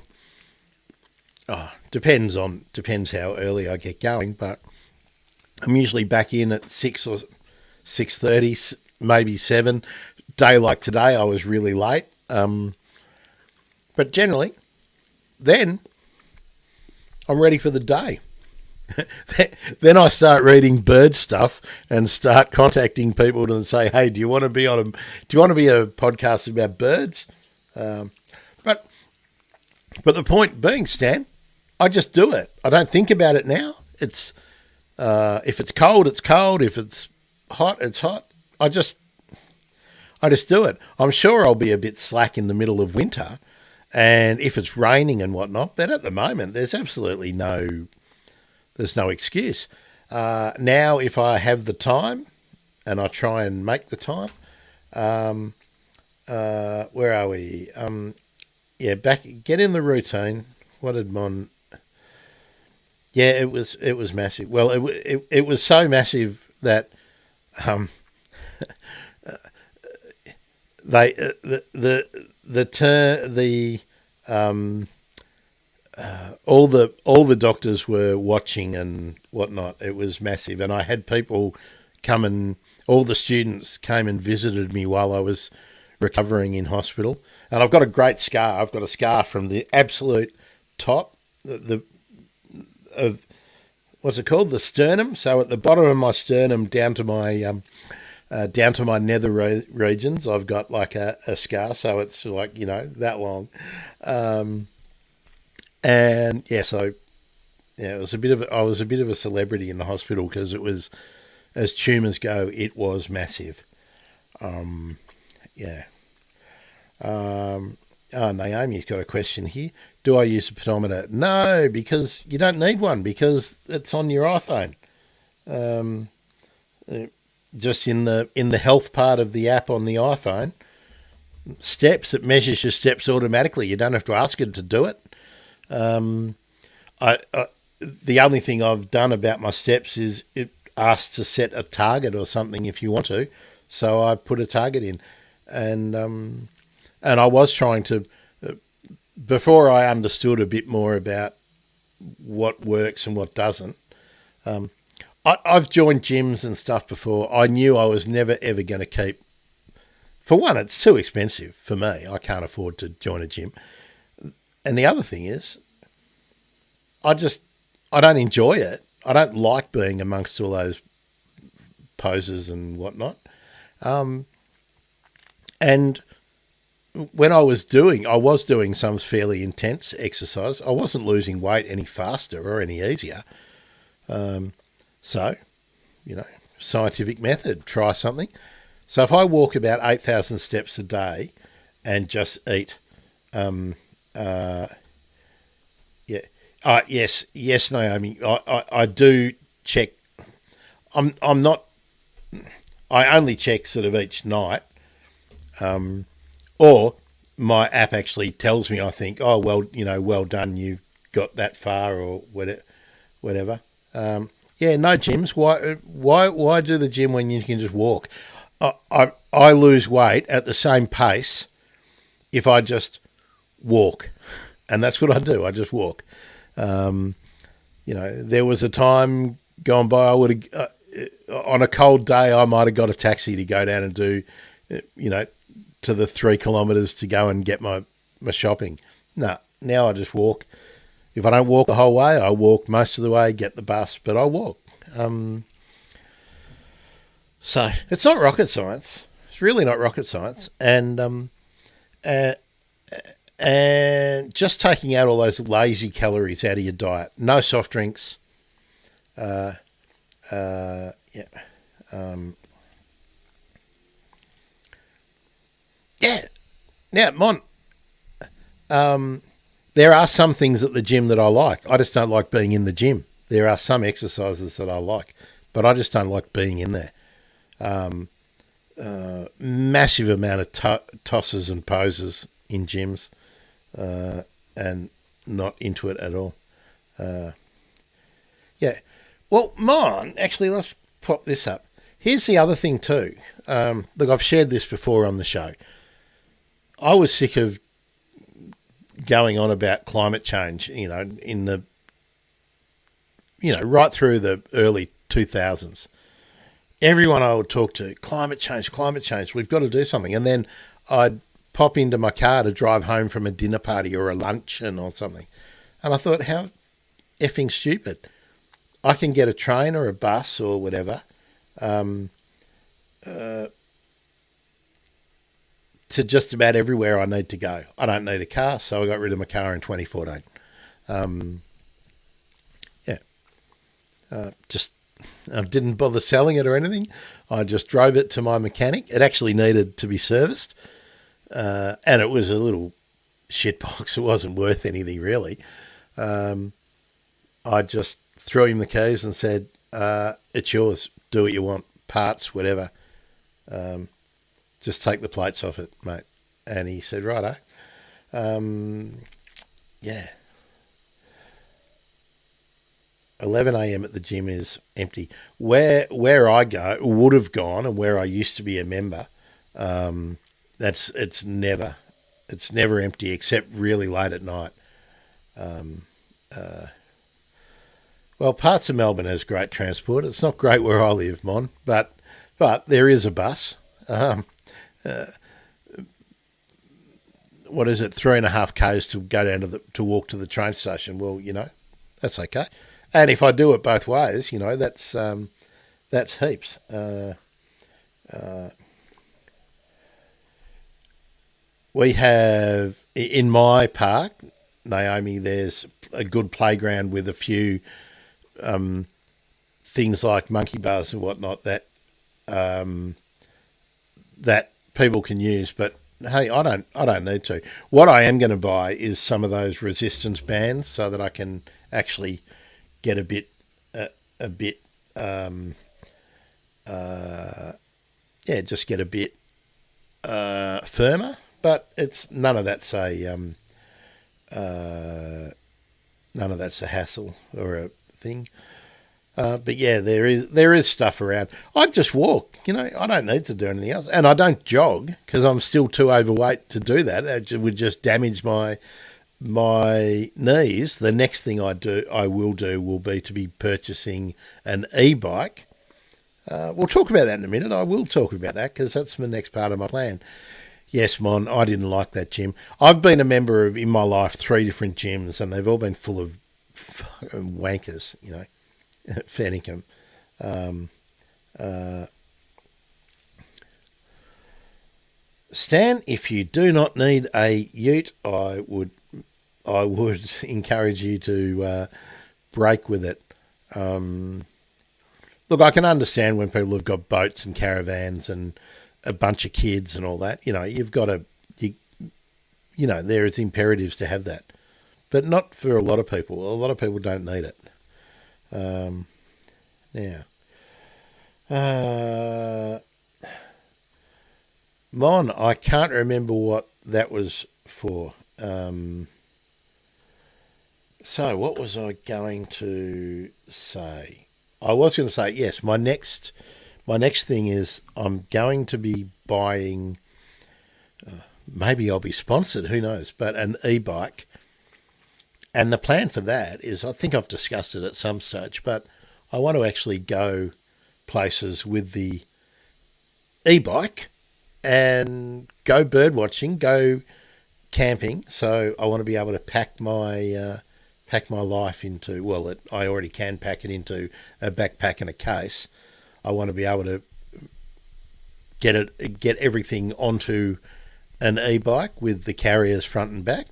depends how early I get going, but I'm usually back in at 6 or 6:30, maybe 7. Day like today, I was really late. But generally, then I'm ready for the day. Then I start reading bird stuff and start contacting people and say, "Hey, do you want to be a podcast about birds?" But the point being, Stan, I just do it. I don't think about it now. It's if it's cold, it's cold. If it's hot, it's hot. I just do it. I'm sure I'll be a bit slack in the middle of winter, and if it's raining and whatnot. But at the moment, there's absolutely no excuse. Now, if I have the time, and I try and make the time, where are we? get in the routine. What did Mon? Yeah, it was massive. Well, it was so massive that um, they the turn the all the doctors were watching and whatnot. It was massive, and I had people come and all the students came and visited me while I was recovering in hospital. And I've got a great scar. I've got a scar from the absolute top, the of what's it called, the sternum. So at the bottom of my sternum down to my nether regions, I've got like a scar. So it's like that long. And yeah, so yeah, it was I was a bit of a celebrity in the hospital because it was, as tumours go, it was massive. Yeah. Naomi's got a question here. Do I use a pedometer? No, because you don't need one because it's on your iPhone. Just in the health part of the app on the iPhone, steps, it measures your steps automatically. You don't have to ask it to do it. The only thing I've done about my steps is it asks to set a target or something if you want to. So I put a target in, and I was trying to, before I understood a bit more about what works and what doesn't. I've joined gyms and stuff before. I knew I was never ever going to keep. For one, it's too expensive for me. I can't afford to join a gym. And the other thing is, I don't enjoy it. I don't like being amongst all those poses and whatnot. And when I was doing some fairly intense exercise. I wasn't losing weight any faster or any easier. So, scientific method, try something. So if I walk about 8,000 steps a day and just eat, yes, Naomi, I do check. I'm not. I only check sort of each night, or my app actually tells me. I think, oh well, well done, you've got that far, or whatever. No gyms. Why do the gym when you can just walk? I lose weight at the same pace if I just walk, and that's what I do. I just walk. There was a time gone by I would have, on a cold day, I might have got a taxi to go down and do, to the 3 kilometres to go and get my shopping. No, now I just walk. If I don't walk the whole way, I walk most of the way, get the bus, but I walk. So it's not rocket science. It's really not rocket science. And just taking out all those lazy calories out of your diet. No soft drinks. Now, there are some things at the gym that I like. I just don't like being in the gym. There are some exercises that I like, but I just don't like being in there. Massive amount of tosses and poses in gyms, and not into it at all. Well, mine, actually, let's pop this up. Here's the other thing too. Look, I've shared this before on the show. I was sick of going on about climate change, in the, right through the early 2000s. Everyone I would talk to, climate change, we've got to do something. And then I'd pop into my car to drive home from a dinner party or a luncheon or something. And I thought, how effing stupid. I can get a train or a bus or whatever to just about everywhere I need to go. I don't need a car, so I got rid of my car in 2014. I didn't bother selling it or anything. I just drove it to my mechanic. It actually needed to be serviced, and it was a little shitbox. It wasn't worth anything really. I just threw him the keys and said, it's yours. Do what you want. Parts, whatever. Just take the plates off it, mate. And he said, righto. Yeah. 11 a.m. at the gym is empty. Where I go would have gone, and where I used to be a member, it's never empty except really late at night. Well, parts of Melbourne has great transport. It's not great where I live, Mon, but there is a bus. What is it? 3.5 k's to go down to walk to the train station. Well, that's okay. And if I do it both ways, that's heaps. We have in my park, Naomi. There's a good playground with a few things like monkey bars and whatnot that people can use. But hey, I don't need to. What I am going to buy is some of those resistance bands so that I can actually get a bit just get a bit firmer. But it's none of that's a hassle or a thing. But yeah, there is stuff around. I just walk, I don't need to do anything else. And I don't jog because I'm still too overweight to do that. It would just damage my knees. The next thing I will be to be purchasing an e-bike. We'll talk about that in a minute. I will talk about that because that's the next part of my plan. Yes, Mon, I didn't like that gym. I've been a member of, in my life, 3 different gyms, and they've all been full of wankers, fair income. Stan, if you do not need a ute, I would encourage you to break with it. Look, I can understand when people have got boats and caravans and a bunch of kids and all that. You've got to, there is imperatives to have that, but not for a lot of people. A lot of people don't need it. Mon, I can't remember what that was for. So what was I going to say? I was going to say, yes, my next thing is I'm going to be buying, maybe I'll be sponsored, who knows, but an e-bike. And the plan for that is, I think I've discussed it at some stage, but I want to actually go places with the e-bike and go bird watching, go camping. So I want to be able to pack my life into, I already can pack it into a backpack and a case. I want to be able to get everything onto an e-bike with the carriers front and back,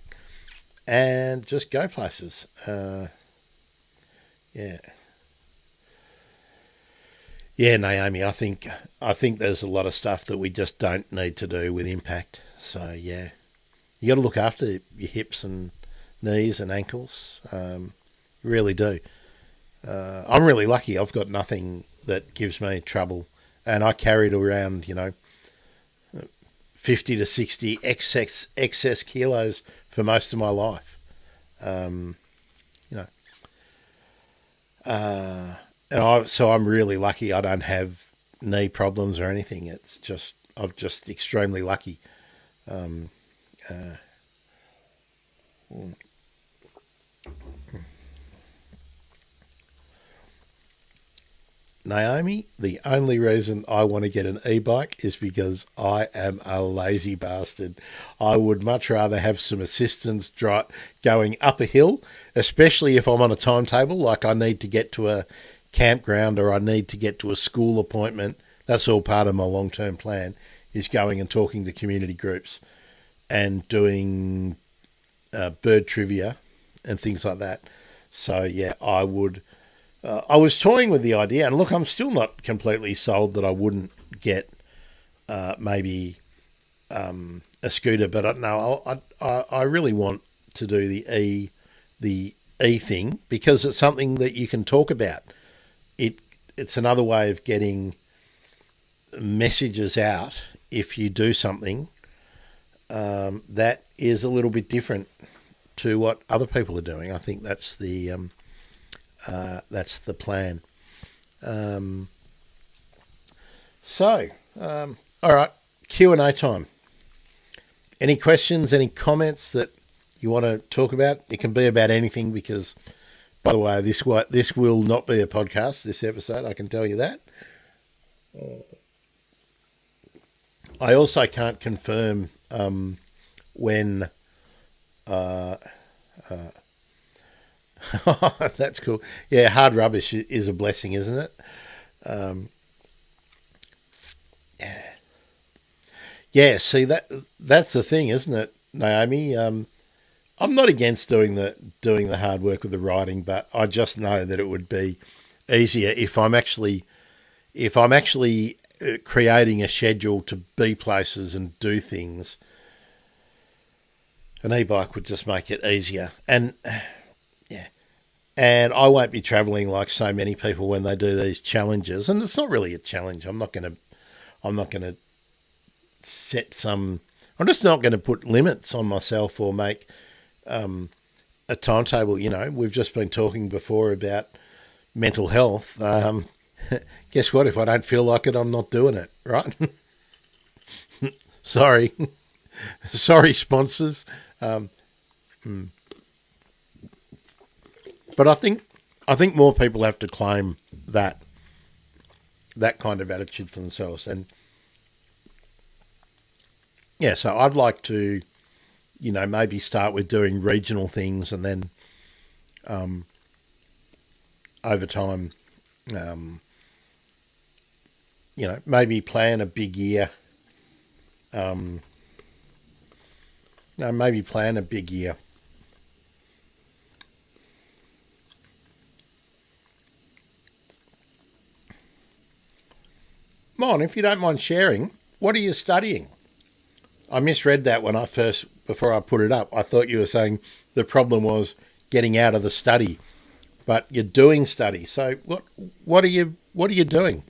and just go places. Yeah, Naomi. I think there's a lot of stuff that we just don't need to do with impact. So yeah, you got to look after your hips and knees and ankles. Really do. I'm really lucky. I've got nothing that gives me trouble, and I carried around 50 to 60 excess kilos for most of my life. So I'm really lucky. I don't have knee problems or anything. It's just I'm just extremely lucky. Naomi, the only reason I want to get an e-bike is because I am a lazy bastard. I would much rather have some assistance going up a hill, especially if I'm on a timetable, like I need to get to a campground or I need to get to a school appointment. That's all part of my long-term plan, is going and talking to community groups and doing bird trivia and things like that. So yeah, I would... I was toying with the idea, and look, I'm still not completely sold that I wouldn't get maybe a scooter, but no, I really want to do the E thing because it's something that you can talk about. It's another way of getting messages out if you do something that is a little bit different to what other people are doing. I think that's the plan. All right, Q&A time. Any questions, any comments that you want to talk about? It can be about anything because, by the way, this will not be a podcast, this episode, I can tell you that. I also can't confirm when... that's cool. Yeah, hard rubbish is a blessing, isn't it? Yeah. See, that's the thing, isn't it, Naomi? I'm not against doing the hard work with the writing, but I just know that it would be easier if I'm actually creating a schedule to be places and do things. An e-bike would just make it easier, and I won't be travelling like so many people when they do these challenges. And it's not really a challenge. I'm not going to set some. I'm just not going to put limits on myself or make a timetable. You know, we've just been talking before about mental health. Guess what? If I don't feel like it, I'm not doing it. Right? Sorry, sponsors. But I think more people have to claim that kind of attitude for themselves. And yeah, so I'd like to, maybe start with doing regional things, and then over time, maybe plan a big year. Maybe plan a big year. Mon, if you don't mind sharing, what are you studying? I misread that before I put it up. I thought you were saying the problem was getting out of the study, but you're doing study. So what are you doing?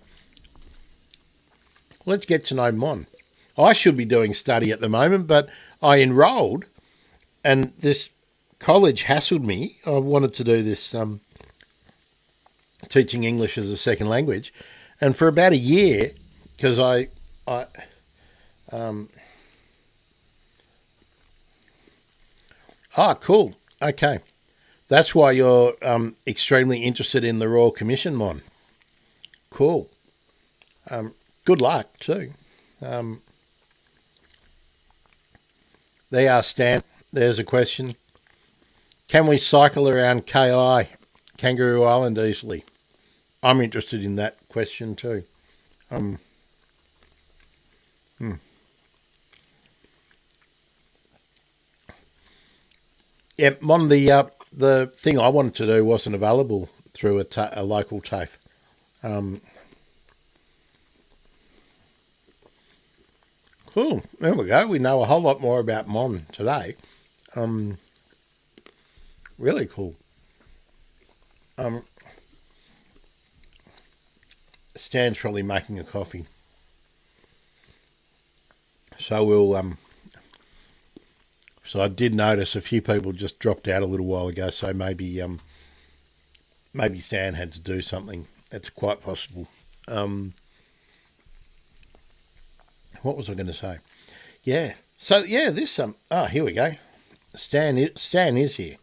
Let's get to know Mon. I should be doing study at the moment, but I enrolled, and this college hassled me. I wanted to do this teaching English as a second language, and for about a year, because cool. Okay. That's why you're extremely interested in the Royal Commission, Mon. Cool. Good luck, too. There you are, Stan. There's a question. Can we cycle around KI, Kangaroo Island, easily? I'm interested in that question, too. Yeah, Mon, the thing I wanted to do wasn't available through a local TAFE. Cool. There we go. We know a whole lot more about Mon today. Really cool. Stan's probably making a coffee. So we'll So I did notice a few people just dropped out a little while ago. So maybe Stan had to do something. It's quite possible. What was I going to say? Yeah. So yeah, this here we go. Stan is here.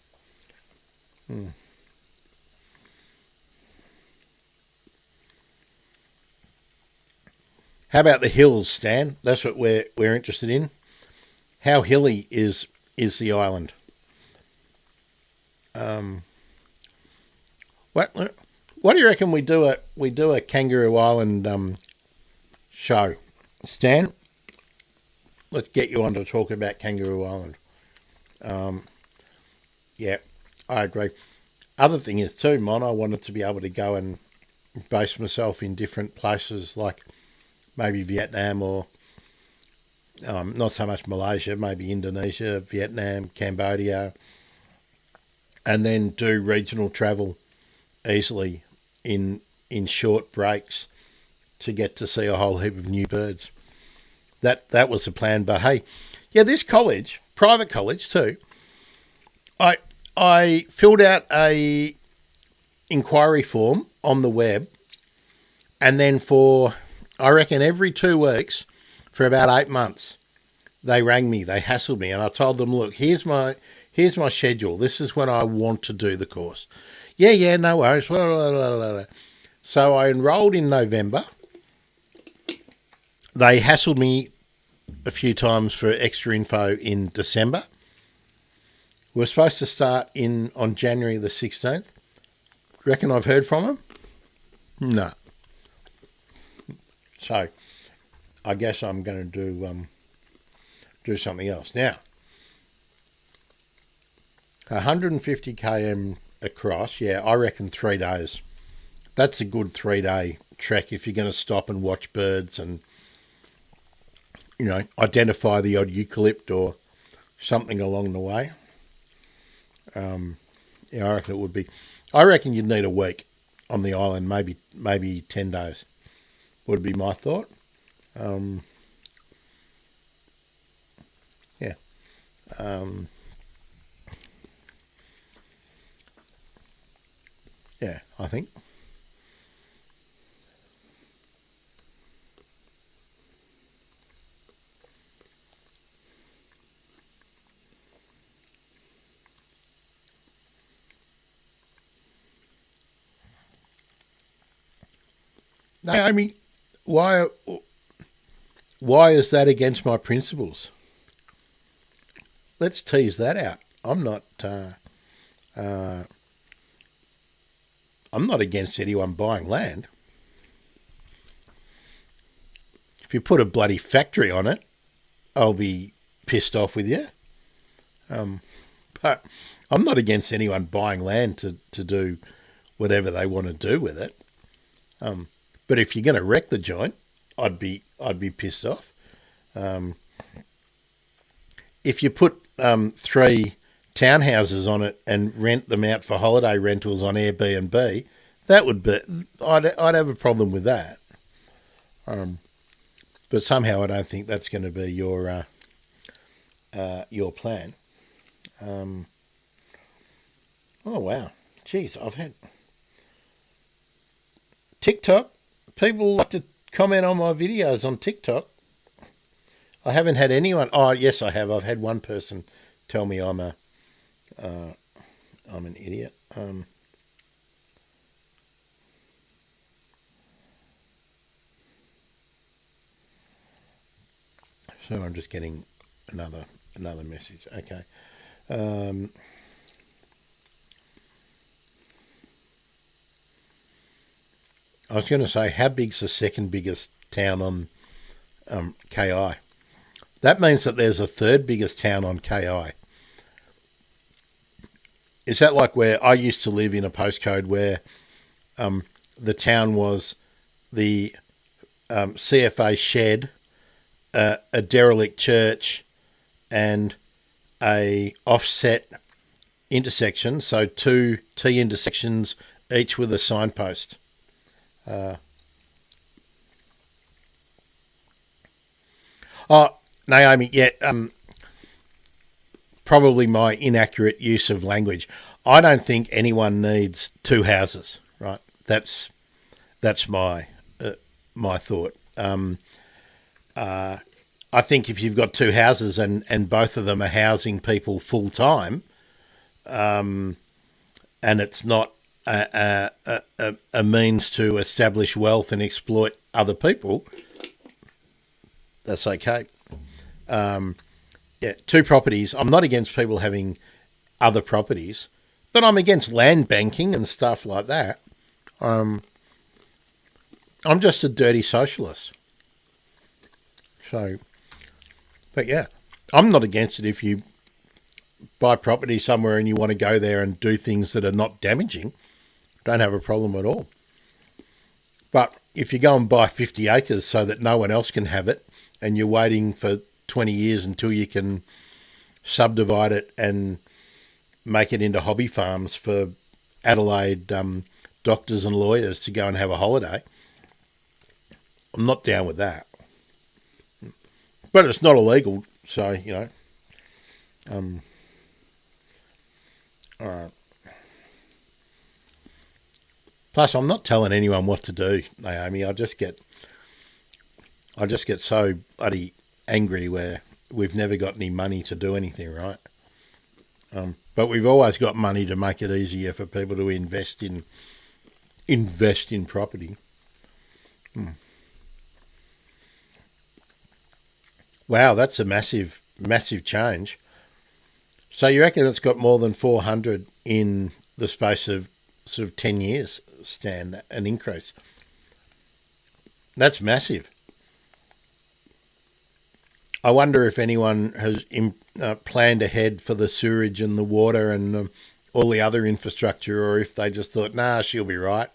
How about the hills, Stan? That's what we're interested in. How hilly is the island? What do you reckon we do a Kangaroo Island show? Stan, let's get you on to talk about Kangaroo Island. Yeah, I agree. Other thing is too, Mon, I wanted to be able to go and base myself in different places like maybe Vietnam or not so much Malaysia, maybe Indonesia, Vietnam, Cambodia, and then do regional travel easily in short breaks to get to see a whole heap of new birds. That was the plan. But hey, Yeah, this college, private college too. I filled out a inquiry form on the web, and then for, I reckon, every 2 weeks for about 8 months, they rang me, they hassled me, and I told them, look, here's my schedule. This is when I want to do the course. Yeah, no worries. Blah, blah, blah, blah. So I enrolled in November. They hassled me a few times for extra info in December. We're supposed to start on January the 16th. Reckon I've heard from them? No. So I guess I'm going to do something else. Now, 150 km across, yeah, I reckon 3 days. That's a good 3-day trek if you're going to stop and watch birds and, identify the odd eucalypt or something along the way. Yeah, I reckon it would be. I reckon you'd need a week on the island, maybe 10 days would be my thought. Yeah. Yeah, I think. Naomi, why is that against my principles? Let's tease that out. I'm not against anyone buying land. If you put a bloody factory on it, I'll be pissed off with you. But I'm not against anyone buying land to do whatever they want to do with it. But if you're going to wreck the joint, I'd be pissed off. If you put 3 townhouses on it and rent them out for holiday rentals on Airbnb, that would be, I'd have a problem with that. But somehow I don't think that's going to be your plan. Oh wow, geez, I've had TikTok. People like to comment on my videos on TikTok. I haven't had anyone. Oh yes, I have. I've had one person tell me I'm an idiot. So I'm just getting another message. Okay. I was going to say, how big's the second biggest town on KI? That means that there's a third biggest town on KI. Is that like where I used to live in a postcode where the town was the CFA shed, a derelict church, and a offset intersection, so 2 T intersections, each with a signpost. Naomi, yeah, probably my inaccurate use of language. I don't think anyone needs 2 houses, right? That's my thought. I think if you've got 2 houses and both of them are housing people full time, and it's not a means to establish wealth and exploit other people, that's okay. Yeah, 2 properties. I'm not against people having other properties, but I'm against land banking and stuff like that. I'm just a dirty socialist. So, but yeah, I'm not against it if you buy property somewhere and you want to go there and do things that are not damaging. Don't have a problem at all. But if you go and buy 50 acres so that no one else can have it, and you're waiting for 20 years until you can subdivide it and make it into hobby farms for Adelaide doctors and lawyers to go and have a holiday, I'm not down with that. But it's not illegal, So, all right. Plus, I'm not telling anyone what to do, Naomi. I just get so bloody angry where we've never got any money to do anything, right? But we've always got money to make it easier for people to invest in property. Wow, that's a massive change. So you reckon it's got more than 400 in the space of sort of 10 years, Stan, an increase? That's massive. I wonder if anyone has planned ahead for the sewerage and the water and all the other infrastructure, or if they just thought, nah, she'll be right.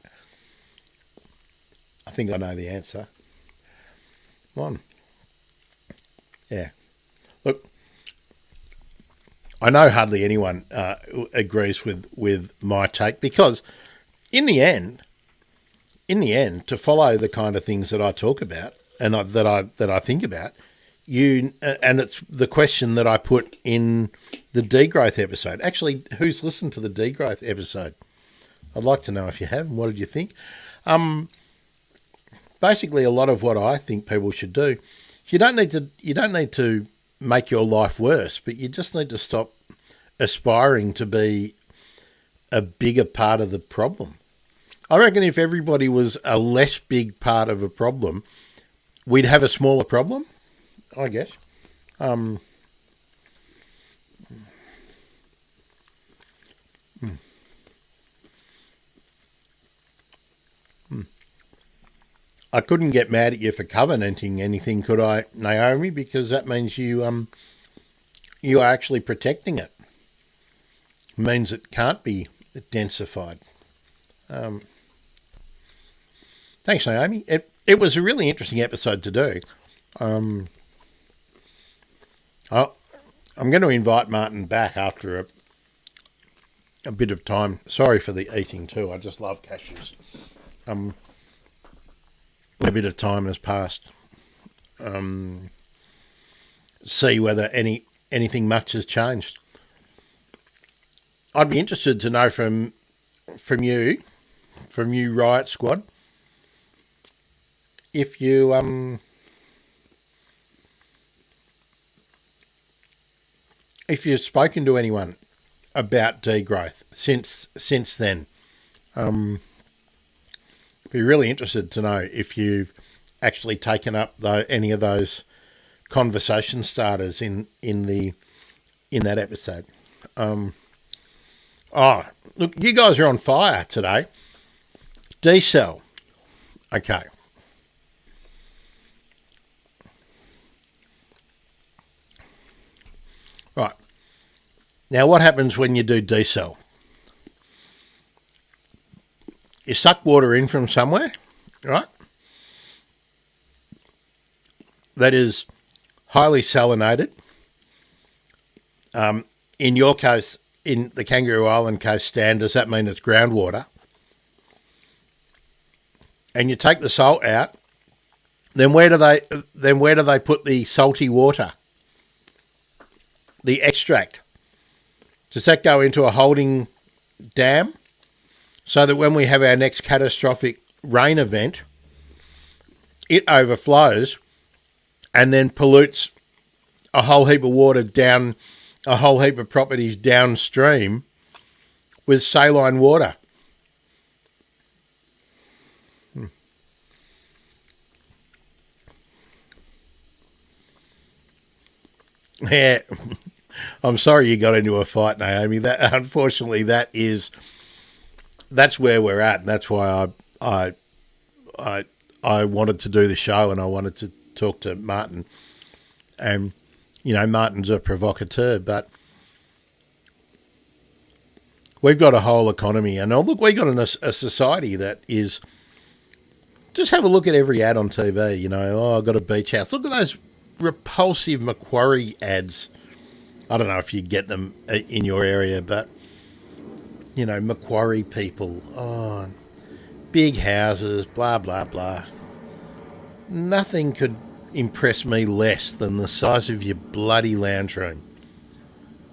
I think I know the answer. Come on. Yeah. Look, I know hardly anyone agrees with my take, because in the end, to follow the kind of things that I talk about and that I think about, and it's the question that I put in the degrowth episode. Actually, who's listened to the degrowth episode? I'd like to know if you have. What did you think? Basically, a lot of what I think people should do. You don't need to make your life worse, but you just need to stop aspiring to be a bigger part of the problem. I reckon if everybody was a less big part of a problem, we'd have a smaller problem, I guess. I couldn't get mad at you for covenanting anything, could I, Naomi? Because that means you are actually protecting it. It means it can't be densified. Thanks, Naomi. It was a really interesting episode to do. I'm going to invite Martin back after a bit of time. Sorry for the eating too. I just love cashews. A bit of time has passed. See whether anything much has changed. I'd be interested to know from you Riot Squad, if you've spoken to anyone about degrowth since then. Be really interested to know if you've actually taken up any of those conversation starters in that episode. Look, you guys are on fire today. D-cell. Okay. Right. Now, what happens when you do D-cell? You suck water in from somewhere, right? That is highly salinated. In your case, in the Kangaroo Island case, Stan, does that mean it's groundwater? And you take the salt out. Then where do they put the salty water? The extract. Does that go into a holding dam? So that when we have our next catastrophic rain event, it overflows and then pollutes a whole heap of water down, a whole heap of properties downstream with saline water. Yeah, I'm sorry you got into a fight, Naomi. That unfortunately, that's where we're at, and that's why I wanted to do the show, and I wanted to talk to Martin. And Martin's a provocateur, but we've got a whole economy, and look, we've got a society that is. Just have a look at every ad on TV. I've got a beach house. Look at those repulsive Macquarie ads. I don't know if you get them in your area, but Macquarie people, big houses, blah blah blah. Nothing could impress me less than the size of your bloody lounge room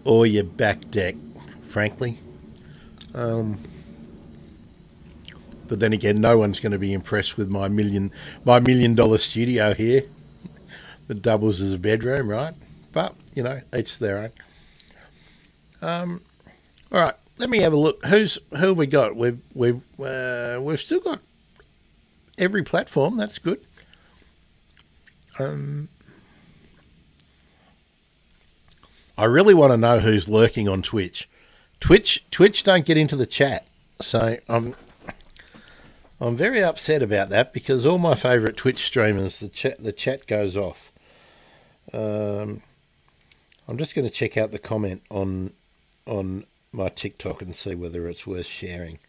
or your back deck, frankly. But then again, no one's going to be impressed with my $1 million studio here that doubles as a bedroom, right? But you know, each their own. All right, let me have a look. Who have we got? We've still got every platform. That's good. I really want to know who's lurking on Twitch. Twitch don't get into the chat, so I'm very upset about that because all my favourite Twitch streamers, the chat goes off. I'm just going to check out the comment on my TikTok and see whether it's worth sharing.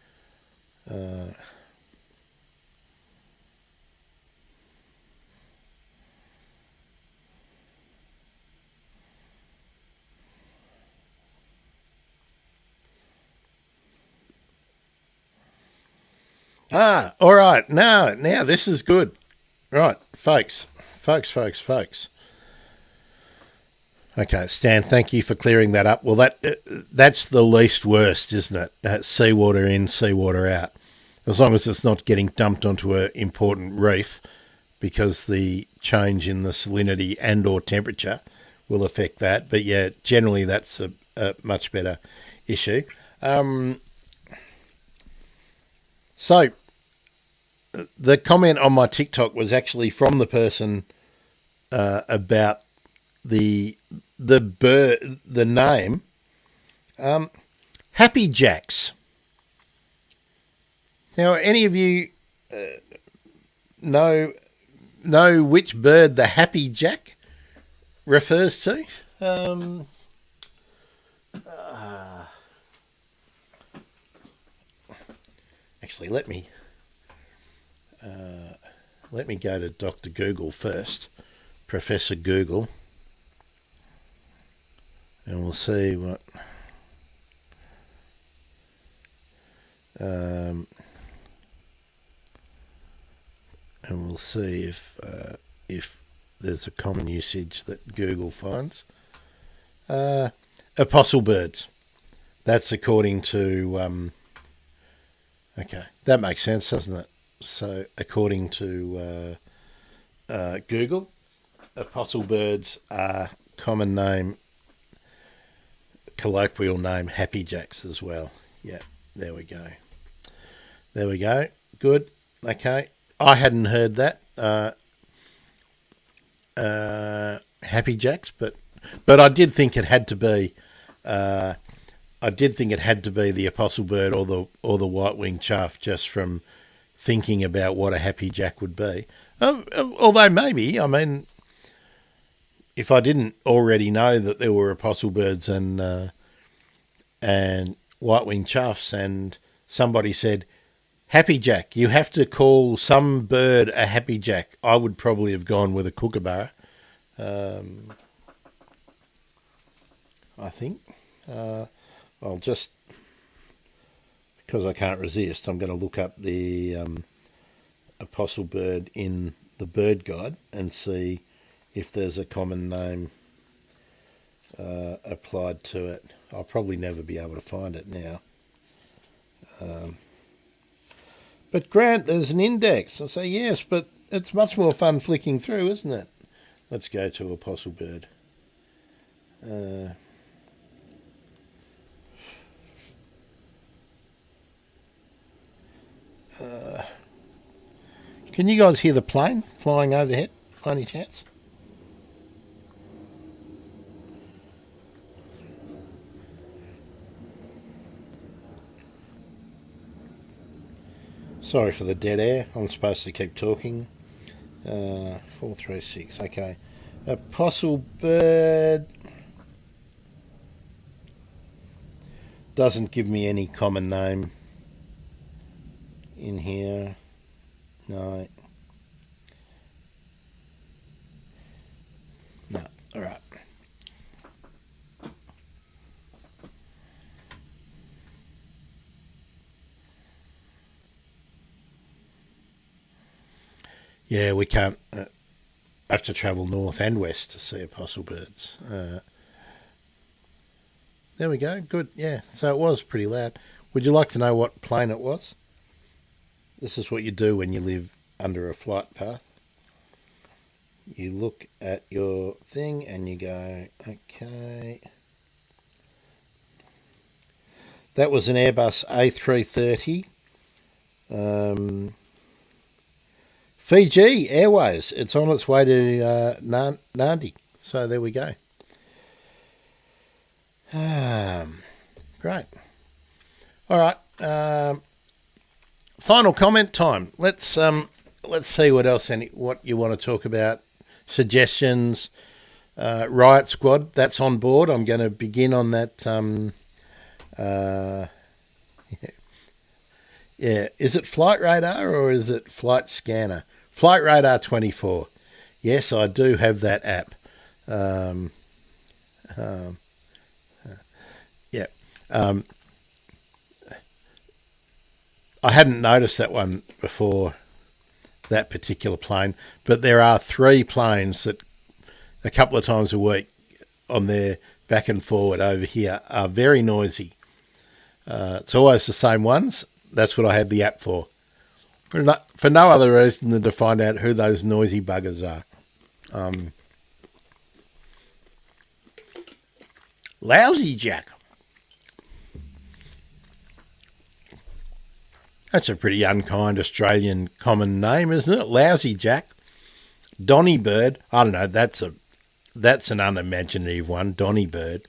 All right. Now this is good. Right, folks. Okay, Stan, thank you for clearing that up. Well, that's the least worst, isn't it? Seawater in, seawater out. As long as it's not getting dumped onto an important reef, because the change in the salinity and or temperature will affect that. But yeah, generally that's a much better issue. So the comment on my TikTok was actually from the person about the bird, the name, Happy Jacks. Now, any of you know which bird the Happy Jack refers to? Actually, let me go to Dr. Google first, Professor Google, and we'll see what. And we'll see if there's a common usage that Google finds. Apostle birds. That's according to. Okay, that makes sense, doesn't it? So, according to Google, apostle birds are common name, colloquial name, Happy Jacks as well. Yeah, there we go. Good. Okay. I hadn't heard that. Happy Jacks, but I did think it had to be. I did think it had to be the apostle bird or the white-winged chaff, just from thinking about what a Happy Jack would be. Although maybe, I mean, if I didn't already know that there were apostle birds and white-winged chaffs, and somebody said, Happy Jack, you have to call some bird a Happy Jack, I would probably have gone with a kookaburra. I think. I'll just, because I can't resist, I'm going to look up the apostle bird in the bird guide and see if there's a common name applied to it. I'll probably never be able to find it now. But Grant, there's an index. I say yes, but it's much more fun flicking through, isn't it? Let's go to apostle bird. Can you guys hear the plane flying overhead by any chance? Sorry for the dead air. I'm supposed to keep talking. 436. Okay. Apostle bird doesn't give me any common name in here. No. All right. Yeah, we can't. I have to travel north and west to see apostle birds. There we go. Good. Yeah. So it was pretty loud. Would you like to know what plane it was? This is what you do when you live under a flight path. You look at your thing and you go, okay. That was an Airbus A330. Fiji Airways. It's on its way to Nandi. So there we go. Great. All right. Final comment time. Let's see what else what you want to talk about. Suggestions. Riot Squad. That's on board. I'm going to begin on that. Yeah. Is it Flight Radar or is it Flight Scanner? Flight Radar 24. Yes, I do have that app. Yeah. I hadn't noticed that one before, that particular plane, but there are 3 planes that a couple of times a week on their back and forward over here are very noisy. It's always the same ones. That's what I had the app for. For no other reason than to find out who those noisy buggers are. Lousy Jack. That's a pretty unkind Australian common name, isn't it? Lousy Jack. Donny Bird. I don't know. That's an unimaginative one. Donny Bird.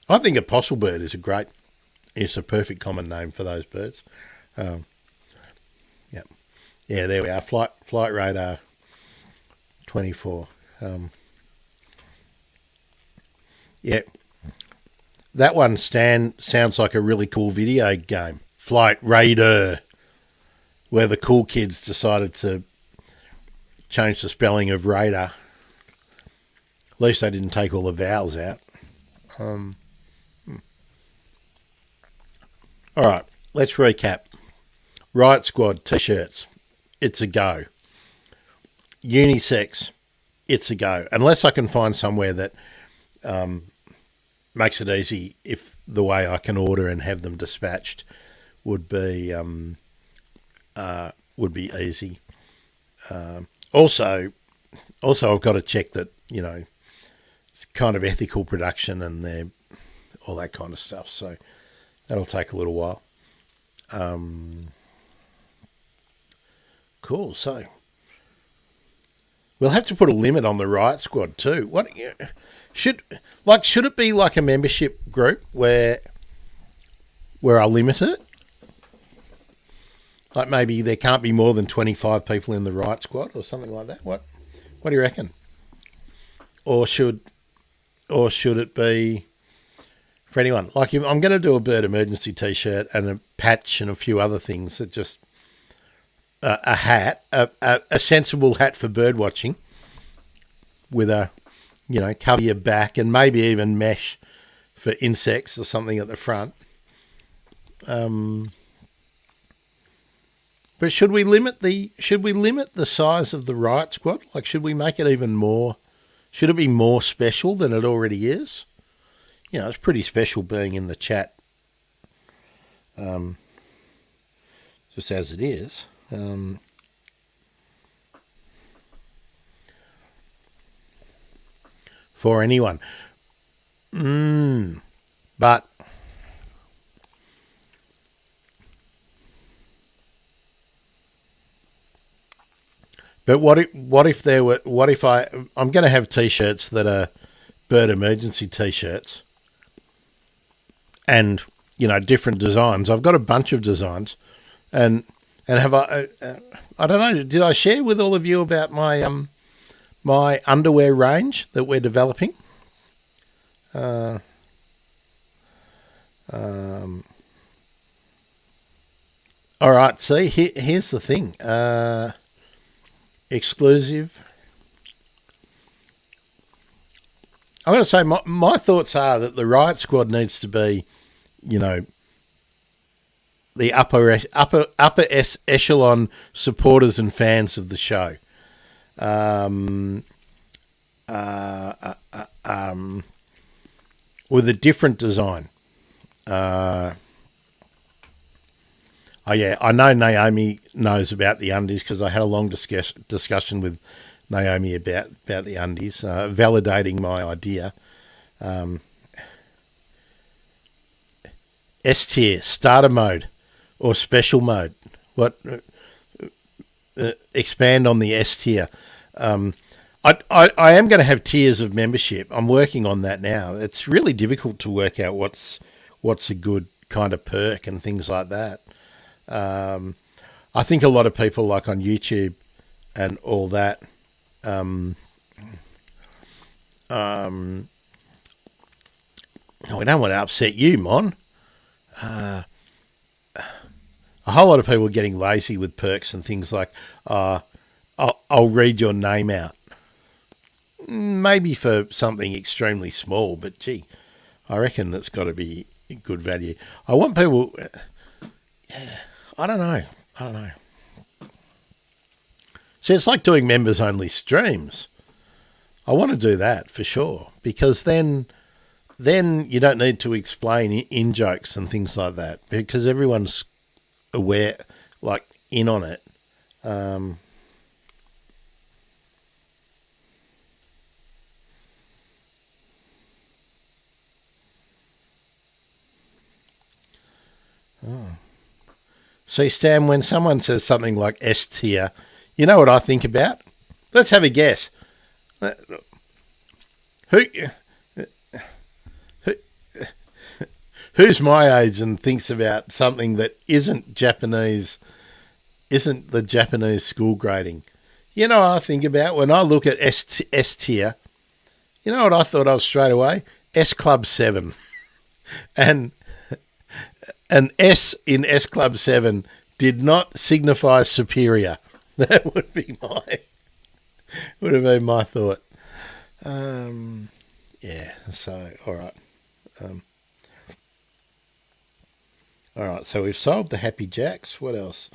I think apostle bird is it's a perfect common name for those birds. Yeah, there we are. Flight Radar 24. Yeah, that one sounds like a really cool video game. Flight Radar, where the cool kids decided to change the spelling of radar. At least they didn't take all the vowels out. All right, let's recap. Riot Squad t-shirts, it's a go. Unisex, it's a go. Unless I can find somewhere that makes it easy, if the way I can order and have them dispatched would be easy. Also, I've got to check that, it's kind of ethical production and they're all that kind of stuff. So that'll take a little while. Cool. So we'll have to put a limit on the Riot Squad too. What should it be like a membership group where I limit it? Like maybe there can't be more than 25 people in the Riot Squad or something like that. What do you reckon? Or should it be for anyone? Like if I'm going to do a bird emergency t-shirt and a patch and a few other things that just a hat, a sensible hat for bird watching with a, cover your back and maybe even mesh for insects or something at the front. But should we limit the size of the Riot Squad? Like, should we make it even more? Should it be more special than it already is? It's pretty special being in the chat, just as it is. For anyone. But what if I'm going to have t-shirts that are bird emergency t-shirts and, different designs. I've got a bunch of designs and have I don't know, did I share with all of you about my, my underwear range that we're developing? All right. See, here's the thing, exclusive. I'm going to say my thoughts are that the Riot Squad needs to be, the upper echelon supporters and fans of the show. With a different design. Oh yeah, I know Naomi knows about the undies because I had a long discussion with Naomi about the undies, validating my idea. S tier, starter mode or special mode. What? Expand on the S tier. I am going to have tiers of membership. I'm working on that now. It's really difficult to work out what's a good kind of perk and things like that. I think a lot of people, like on YouTube and all that, I don't want to upset you, Mon. A whole lot of people are getting lazy with perks and things like, I'll read your name out. Maybe for something extremely small, but gee, I reckon that's got to be good value. I want people... I don't know. See, it's like doing members-only streams. I want to do that for sure, because then you don't need to explain in-jokes and things like that, because everyone's aware, like, in on it. See, Stan, when someone says something like S tier, you know what I think about? Let's have a guess. Who's my age and thinks about something that isn't the Japanese school grading? You know what I think about when I look at S tier? You know what I thought of straight away? S Club 7. And an S in S Club 7 did not signify superior. That would have been my thought. Yeah, so, all right. All right, so we've solved the Happy Jacks. What else?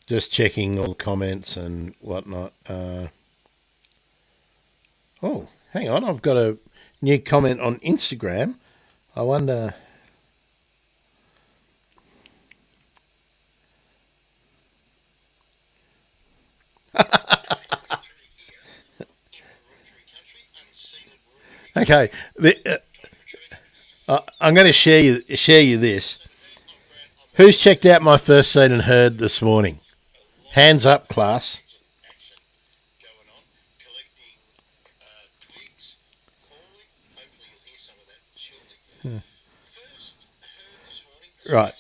Just checking all the comments and whatnot. Oh, hang on. I've got a new comment on Instagram. I wonder... Okay, I'm going to share you this. Who's checked out my first seen and heard this morning? Hands up, class. Right.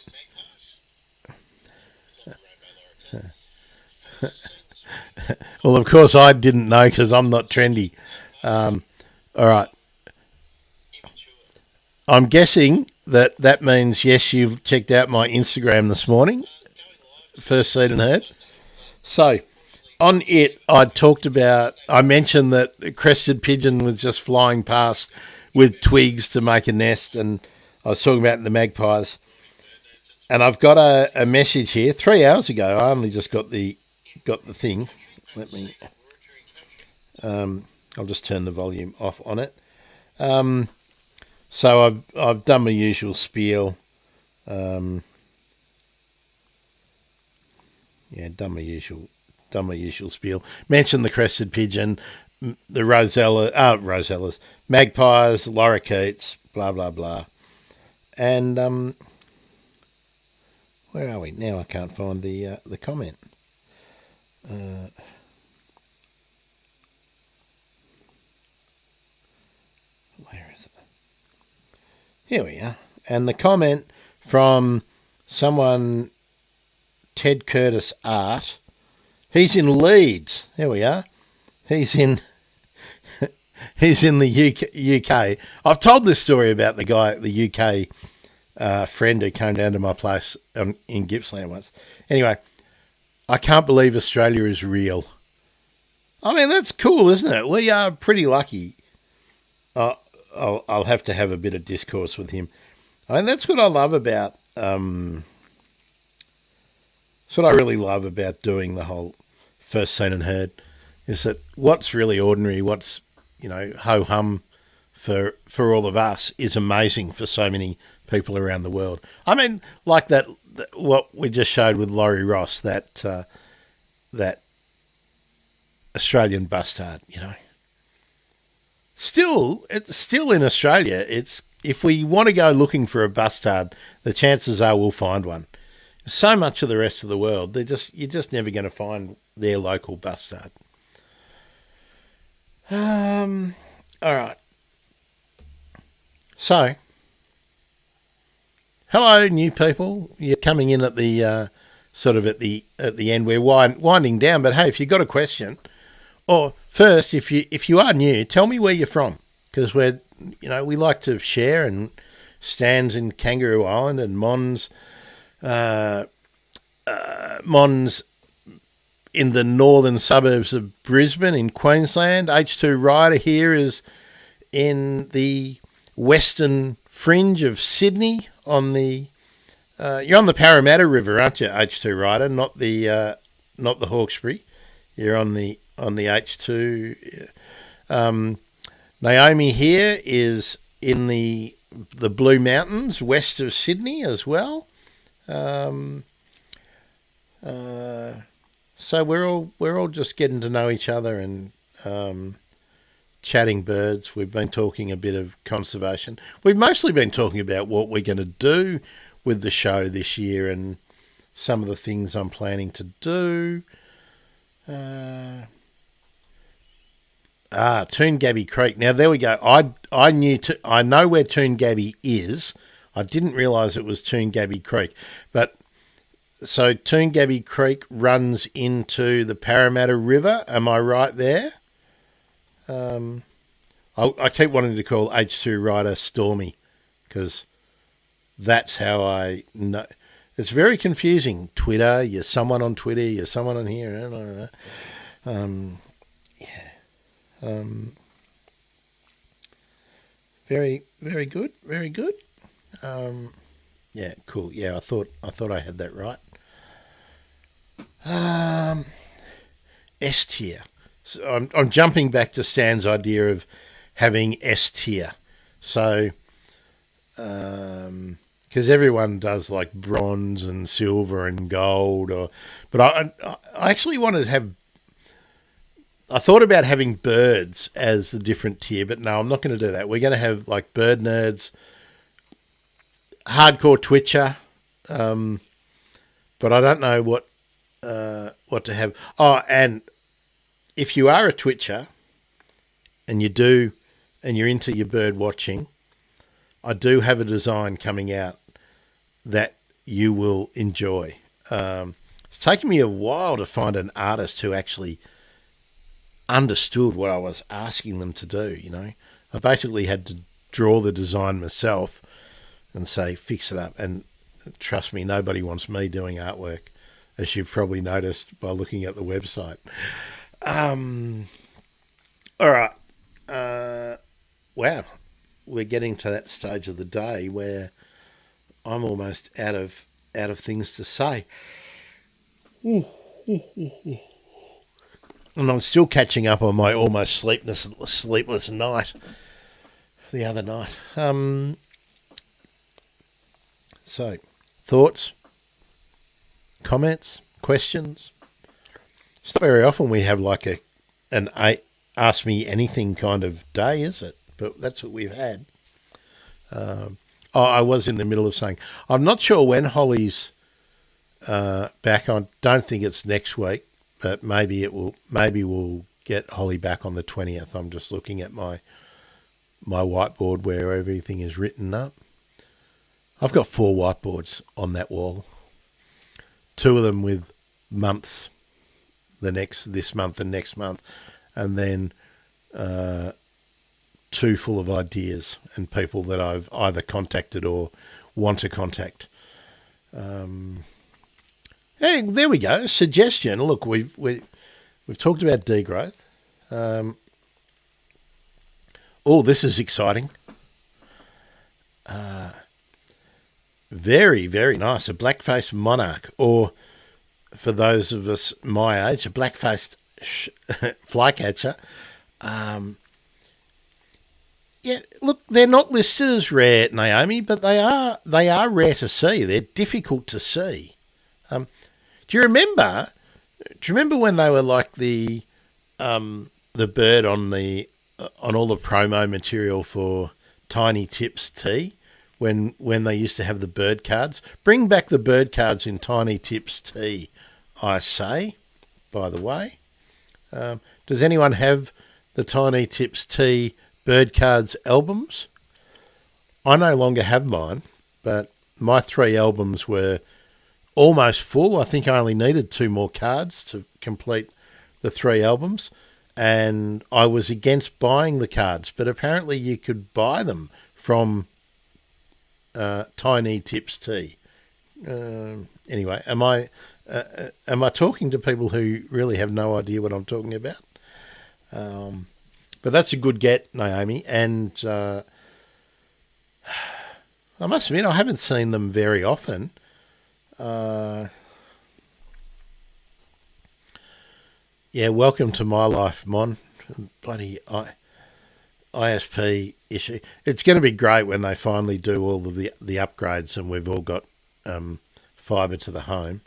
Well, of course, I didn't know because I'm not trendy. All right. I'm guessing that means, yes, you've checked out my Instagram this morning. First seen and heard. So, on it, I mentioned that a crested pigeon was just flying past with twigs to make a nest, and I was talking about the magpies. And I've got a message here. 3 hours ago, I only just got the thing. Let me... I'll just turn the volume off on it. So I've done my usual spiel. Done my usual spiel. Mentioned the crested pigeon, the rosellas, magpies, lorikeets, blah blah blah. And where are we now? I can't find the comment. Where is it? Here we are. And the comment from someone, Ted Curtis Art. He's in Leeds. Here we are. He's in the UK. I've told this story about the guy at the UK friend who came down to my place in Gippsland once. Anyway, I can't believe Australia is real. I mean, that's cool, isn't it? We are pretty lucky. I'll have to have a bit of discourse with him. I mean, that's what I love about. That's what I really love about doing the whole first seen and heard, is that what's really ordinary, what's ho hum for all of us, is amazing for so many people around the world. I mean, like that what we just showed with Laurie Ross, that that Australian bustard, It's still in Australia. It's if we want to go looking for a bustard, the chances are we'll find one. So much of the rest of the world, you're just never going to find their local bustard. All right. So, hello, new people. You're coming in at the sort of at the end. We're winding down, but hey, if you've got a question, or first, if you are new, tell me where you're from, because we like to share. And Stan's in Kangaroo Island, and Mon's in the northern suburbs of Brisbane in Queensland. H2 Rider here is in the western fringe of Sydney on the you're on the Parramatta River, aren't you, H2 Rider? Not the Hawkesbury. You're on the H2. Naomi here is in the Blue Mountains west of Sydney as well. So we're all just getting to know each other and chatting birds. We've been talking a bit of conservation. We've mostly been talking about what we're going to do with the show this year and some of the things I'm planning to do. Toongabby Creek. Now there we go. I know where Toongabby is. I didn't realise it was Toongabby Creek, but so Toongabby Creek runs into the Parramatta River. Am I right there? I keep wanting to call H2 Rider Stormy, because that's how I know. It's very confusing. Twitter, you're someone on Twitter, you're someone on here. Very, very good. Very good. Yeah, cool. Yeah, I thought I had that right. S tier. So I'm jumping back to Stan's idea of having S tier. So, because everyone does like bronze and silver and gold, but I actually wanted to have. I thought about having birds as the different tier, but no, I'm not going to do that. We're going to have like bird nerds, hardcore twitcher, but I don't know what to have. Oh, and if you are a twitcher and you're into your bird watching, I do have a design coming out that you will enjoy. It's taken me a while to find an artist who actually understood what I was asking them to do. I basically had to draw the design myself and say, fix it up. And trust me, nobody wants me doing artwork, as you've probably noticed by looking at the website. All right. Wow. We're getting to that stage of the day where I'm almost out of things to say. And I'm still catching up on my almost sleepless night the other night. So, thoughts, comments, questions? It's not very often we have like an ask me anything kind of day, is it? But that's what we've had. I was in the middle of saying, I'm not sure when Holly's back. I don't think it's next week, but maybe we'll get Holly back on the 20th. I'm just looking at my whiteboard where everything is written up. I've got 4 whiteboards on that wall. 2 of them with months, this month and next month, and then 2 full of ideas and people that I've either contacted or want to contact. Hey, there we go. Suggestion. Look, we've talked about degrowth. Oh, this is exciting. Very, very nice. A black-faced monarch, or for those of us my age, a black-faced flycatcher. Yeah, look, they're not listed as rare, Naomi, but they are rare to see. They're difficult to see. Do you remember? Do you remember when they were like the bird on all the promo material for Tiny Tips Tea? When they used to have the bird cards. Bring back the bird cards in Tiny Tips Tea, I say, by the way. Does anyone have the Tiny Tips Tea bird cards albums? I no longer have mine, but my 3 albums were almost full. I think I only needed 2 more cards to complete the 3 albums. And I was against buying the cards, but apparently you could buy them from Tiny Tips Tea. Anyway, am I talking to people who really have no idea what I'm talking about? But that's a good get, Naomi. And I must admit, I haven't seen them very often. Yeah, welcome to my life, Mon. Bloody ISP issue. It's going to be great when they finally do all of the upgrades and we've all got fibre to the home.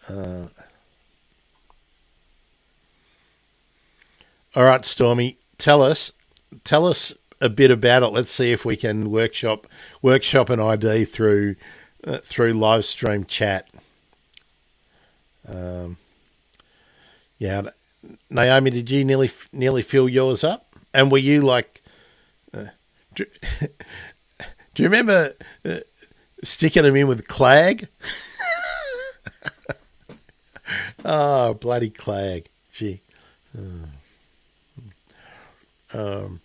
All right, Stormy, tell us a bit about it. Let's see if we can workshop an ID through live stream chat. Yeah, Naomi, did you nearly fill yours up? And were you like, do you remember sticking them in with clag? Oh, bloody clag. Gee. So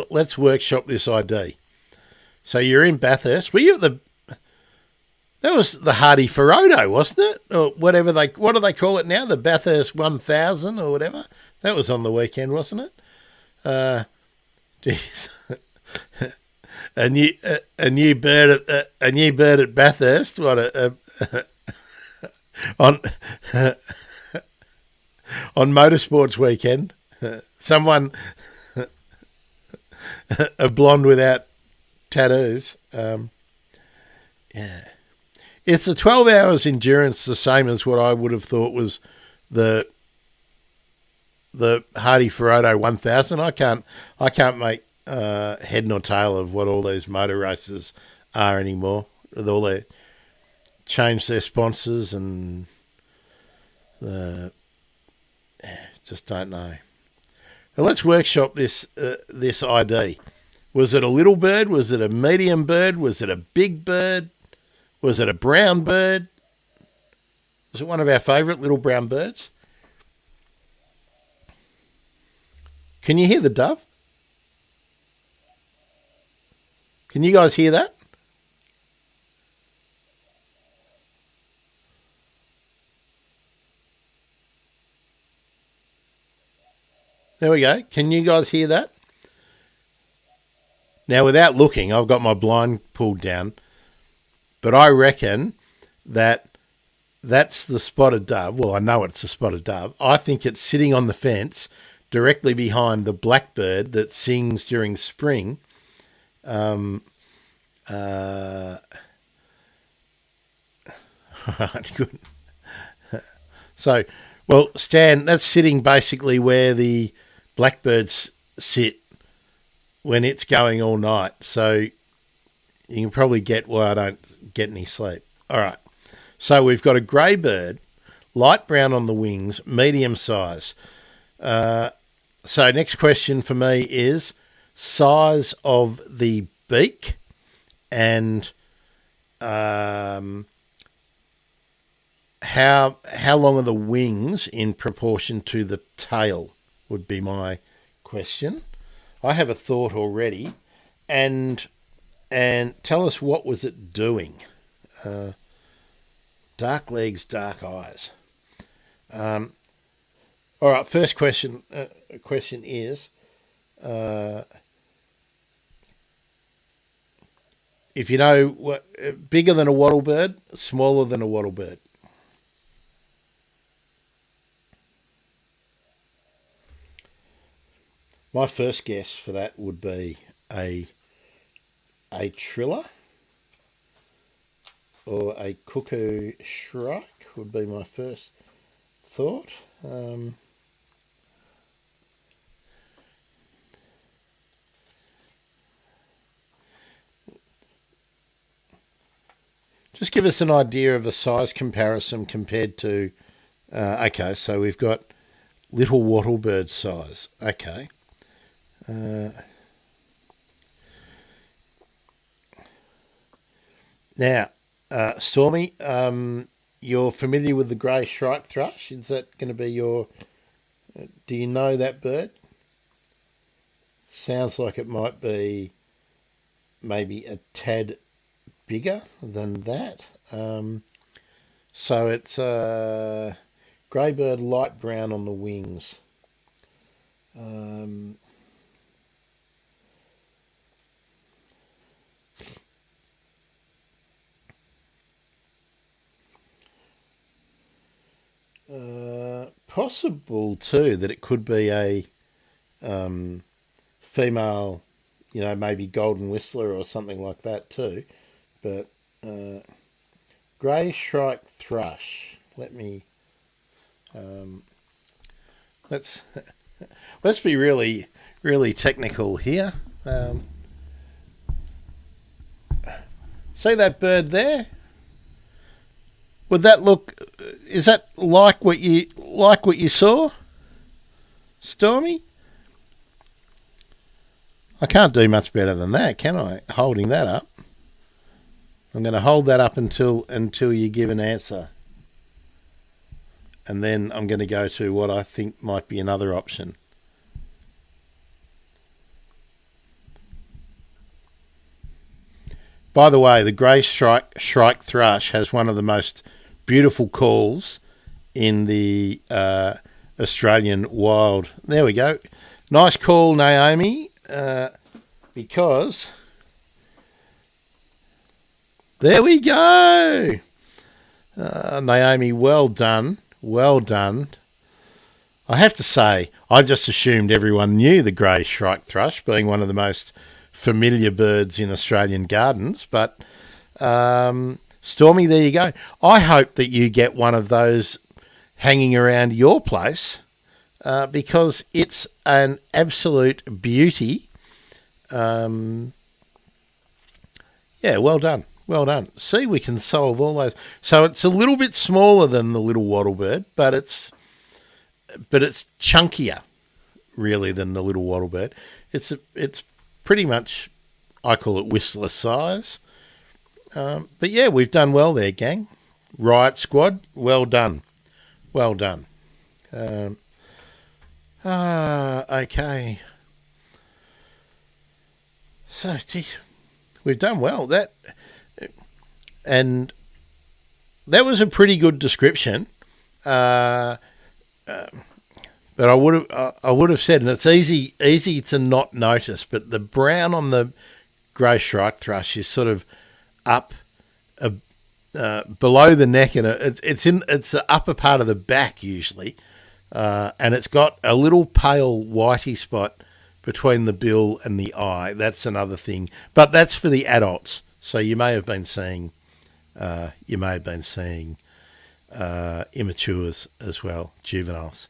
let's workshop this ID. So you're in Bathurst. Were you at that was the Hardy Ferodo, wasn't it? Or what do they call it now? The Bathurst 1000 or whatever. That was on the weekend, wasn't it? Geez. a new bird at Bathurst. What on motorsports weekend. Someone a blonde without tattoos. Yeah. Is the 12 hours endurance the same as what I would have thought was the Hardy Ferodo 1000? I can't make head nor tail of what all these motor races are anymore. With all their changed their sponsors and just don't know. Well, let's workshop this ID. Was it a little bird? Was it a medium bird? Was it a big bird? Was it a brown bird? Was it one of our favourite little brown birds? Can you hear the dove? Can you guys hear that? There we go. Can you guys hear that? Now, without looking, I've got my blind pulled down, but I reckon that's the spotted dove. Well, I know it's the spotted dove. I think it's sitting on the fence directly behind the blackbird that sings during spring. Right, good. So, well, Stan, that's sitting basically where the blackbirds sit when it's going all night. So you can probably get why I don't get any sleep. All right. So we've got a grey bird, light brown on the wings, medium size. So next question for me is size of the beak and how long are the wings in proportion to the tail would be my question. I have a thought already, and tell us what was it doing. Dark legs, dark eyes. All right, first question. Question is, if you know what, bigger than a wattlebird, smaller than a wattlebird. My first guess for that would be a triller or a cuckoo shrike would be my first thought. Just give us an idea of the size comparison compared to, okay, so we've got little wattlebird size. Okay. Now, Stormy, you're familiar with the grey shrike thrush? Is that going to be your... do you know that bird? Sounds like it might be maybe a tad bigger than that. So it's a grey bird, light brown on the wings. Possible too that it could be a female, maybe golden whistler or something like that too. But grey shrike thrush. Let's be really, really technical here. See that bird there? Would that look? Is that like what you saw, Stormy? I can't do much better than that, can I? Holding that up. I'm going to hold that up until you give an answer. And then I'm going to go to what I think might be another option. By the way, the grey shrike thrush has one of the most beautiful calls in the Australian wild. There we go. Nice call, Naomi, because... there we go. Naomi, well done. Well done. I have to say, I just assumed everyone knew the grey shrike thrush, being one of the most familiar birds in Australian gardens. But, Stormy, there you go. I hope that you get one of those hanging around your place because it's an absolute beauty. Yeah, well done. Well done. See, we can solve all those. So it's a little bit smaller than the little wattlebird, but it's chunkier, really, than the little wattlebird. It's pretty much, I call it whistler size. But yeah, we've done well there, gang. Riot Squad, well done. Well done. Okay. So, geez, we've done well. And that was a pretty good description. But I would have said, and it's easy to not notice, but the brown on the grey shrike thrush is sort of up below the neck, and it's the upper part of the back usually, and it's got a little pale whitey spot between the bill and the eye. That's another thing, but that's for the adults. So you may have been seeing immatures as well, juveniles.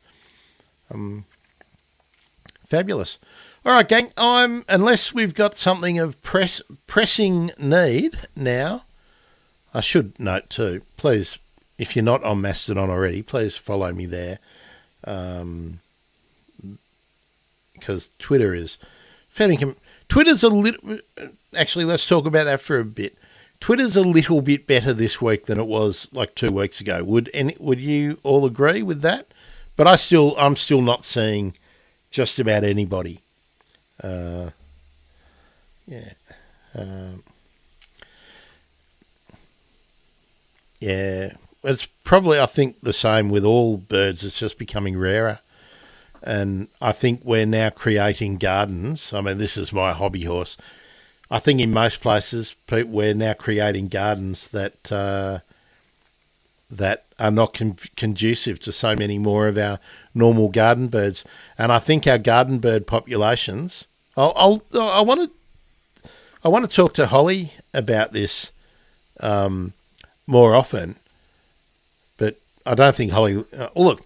Fabulous. All right, gang. Unless we've got something of pressing need now. I should note too, please, if you're not on Mastodon already, please follow me there, because Twitter is fairly. Twitter's a little. Actually, let's talk about that for a bit. Twitter's a little bit better this week than it was like 2 weeks ago. Would you all agree with that? But I'm still not seeing just about anybody. Yeah. Yeah. It's probably, I think, the same with all birds. It's just becoming rarer. And I think we're now creating gardens. I mean, this is my hobby horse. I think in most places we're now creating gardens that that are not conducive to so many more of our normal garden birds, and I think our garden bird populations. I want to talk to Holly about this more often, but I don't think Holly. Look,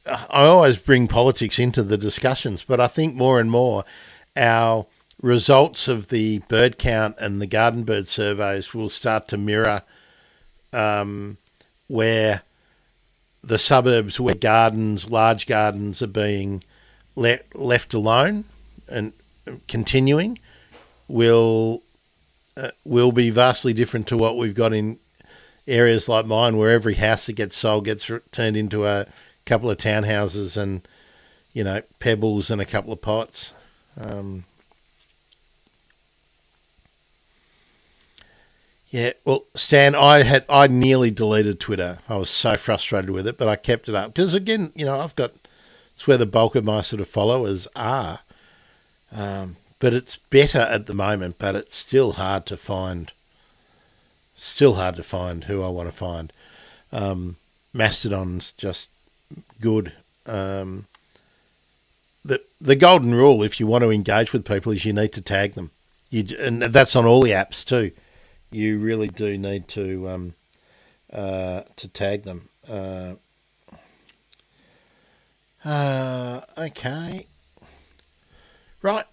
I always bring politics into the discussions, but I think more and more our results of the bird count and the garden bird surveys will start to mirror where the suburbs where large gardens are being left alone and continuing will be vastly different to what we've got in areas like mine, where every house that gets sold gets turned into a couple of townhouses and, pebbles and a couple of pots. Yeah, well, Stan, I nearly deleted Twitter. I was so frustrated with it, but I kept it up because, again, it's where the bulk of my sort of followers are. But it's better at the moment, but it's still hard to find. Still hard to find who I want to find. Mastodon's just good. The golden rule, if you want to engage with people, is you need to tag them. And that's on all the apps too. You really do need to tag them. Okay. Right.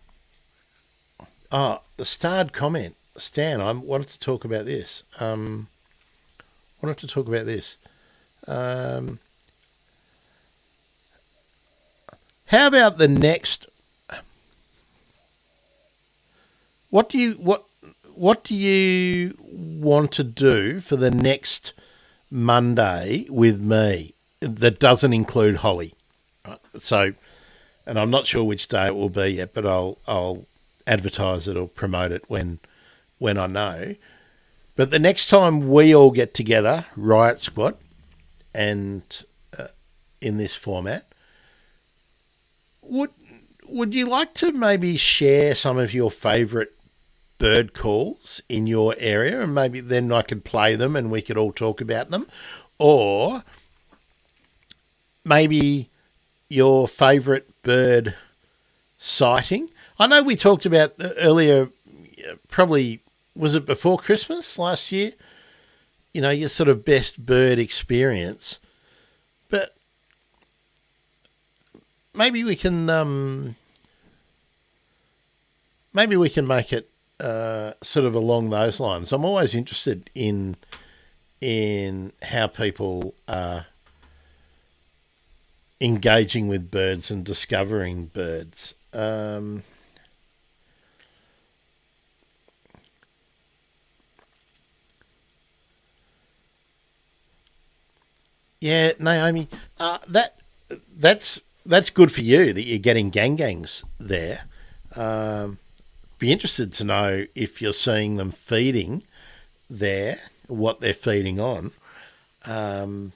Oh, the starred comment. Stan, I wanted to talk about this. How about the next? What do you want to do for the next Monday with me that doesn't include Holly? So, and I'm not sure which day it will be yet, but I'll advertise it or promote it when I know. But the next time we all get together, Riot Squad, and in this format, would you like to maybe share some of your favourite bird calls in your area, and maybe then I could play them and we could all talk about them? Or maybe your favourite bird sighting. I know we talked about earlier, probably, was it before Christmas last year? Your sort of best bird experience. But maybe we can make it sort of along those lines. I'm always interested in how people are engaging with birds and discovering birds. Yeah, Naomi, that's good for you that you're getting gangs there. Be interested to know if you're seeing them feeding there, what they're feeding on. I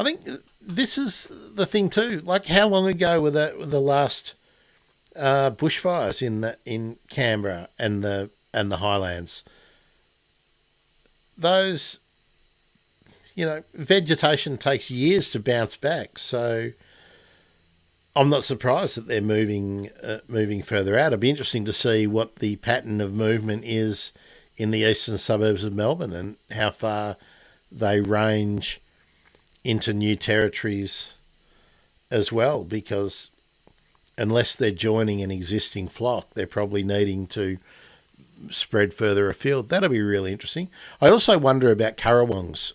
think this is the thing too. Like, how long ago were the last bushfires in Canberra and the Highlands? Those, vegetation takes years to bounce back. So I'm not surprised that they're moving further out. It'd be interesting to see what the pattern of movement is in the eastern suburbs of Melbourne and how far they range into new territories as well, because unless they're joining an existing flock, they're probably needing to spread further afield. That'll be really interesting. I also wonder about currawongs,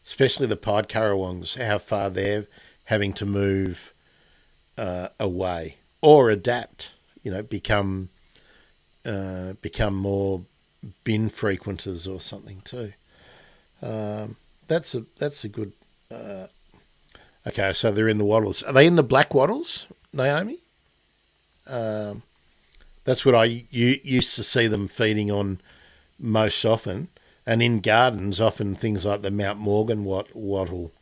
especially the pied currawongs, how far they're having to move away or adapt, become more bin frequenters or something too. That's a good. Okay, so they're in the wattles. Are they in the black wattles, Naomi? That's what I used to see them feeding on most often, and in gardens, often things like the Mount Morgan wattle.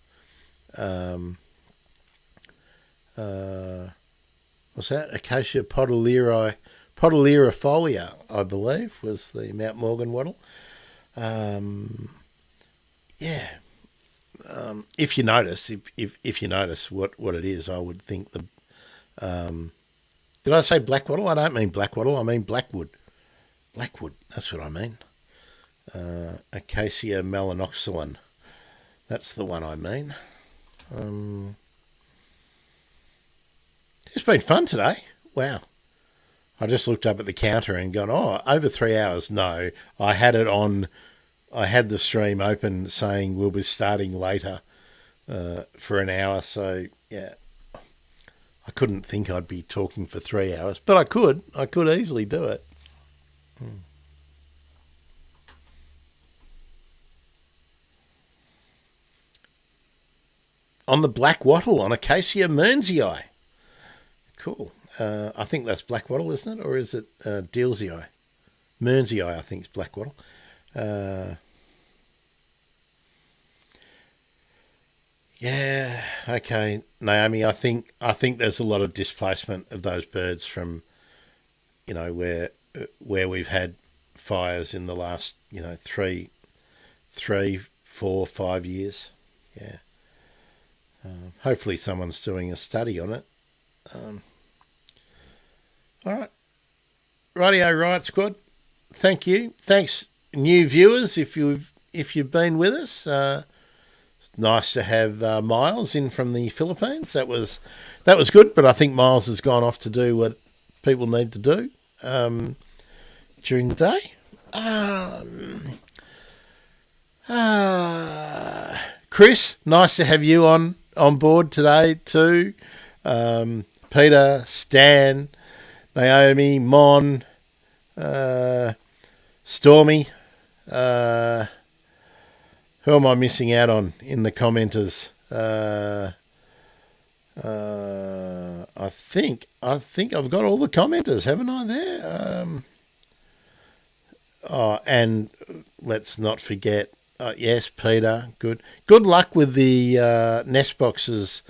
what's that? Acacia podalerifolia, I believe, was the Mount Morgan wattle. Yeah. If you notice, if you notice what it is, I would think the. Did I say black wattle? I don't mean black wattle. I mean blackwood. Blackwood. That's what I mean. Acacia melanoxylon. That's the one I mean. It's been fun today. Wow. I just looked up at the counter and gone, over 3 hours. No, I had it on. I had the stream open saying we'll be starting later for an hour. So, yeah, I couldn't think I'd be talking for 3 hours, but I could. I could easily do it. On the black wattle, on Acacia mearnsii. Cool. I think that's black wattle, isn't it? Or is it Dealsii? Mearnsii, I think, is black wattle. Yeah, okay, Naomi. I think there's a lot of displacement of those birds from, where we've had fires in the last, 3, 4, 5 years. Yeah. Hopefully someone's doing a study on it. All right. Rightio, Riot Squad. Thank you. Thanks, new viewers, if you've been with us. It's nice to have Miles in from the Philippines. That was good, but I think Miles has gone off to do what people need to do during the day. Chris, nice to have you on board today too. Peter, Stan, Naomi, Mon, Stormy. Who am I missing out on in the commenters? I think I've got all the commenters, haven't I? There. And let's not forget. Yes, Peter. Good luck with the nest boxes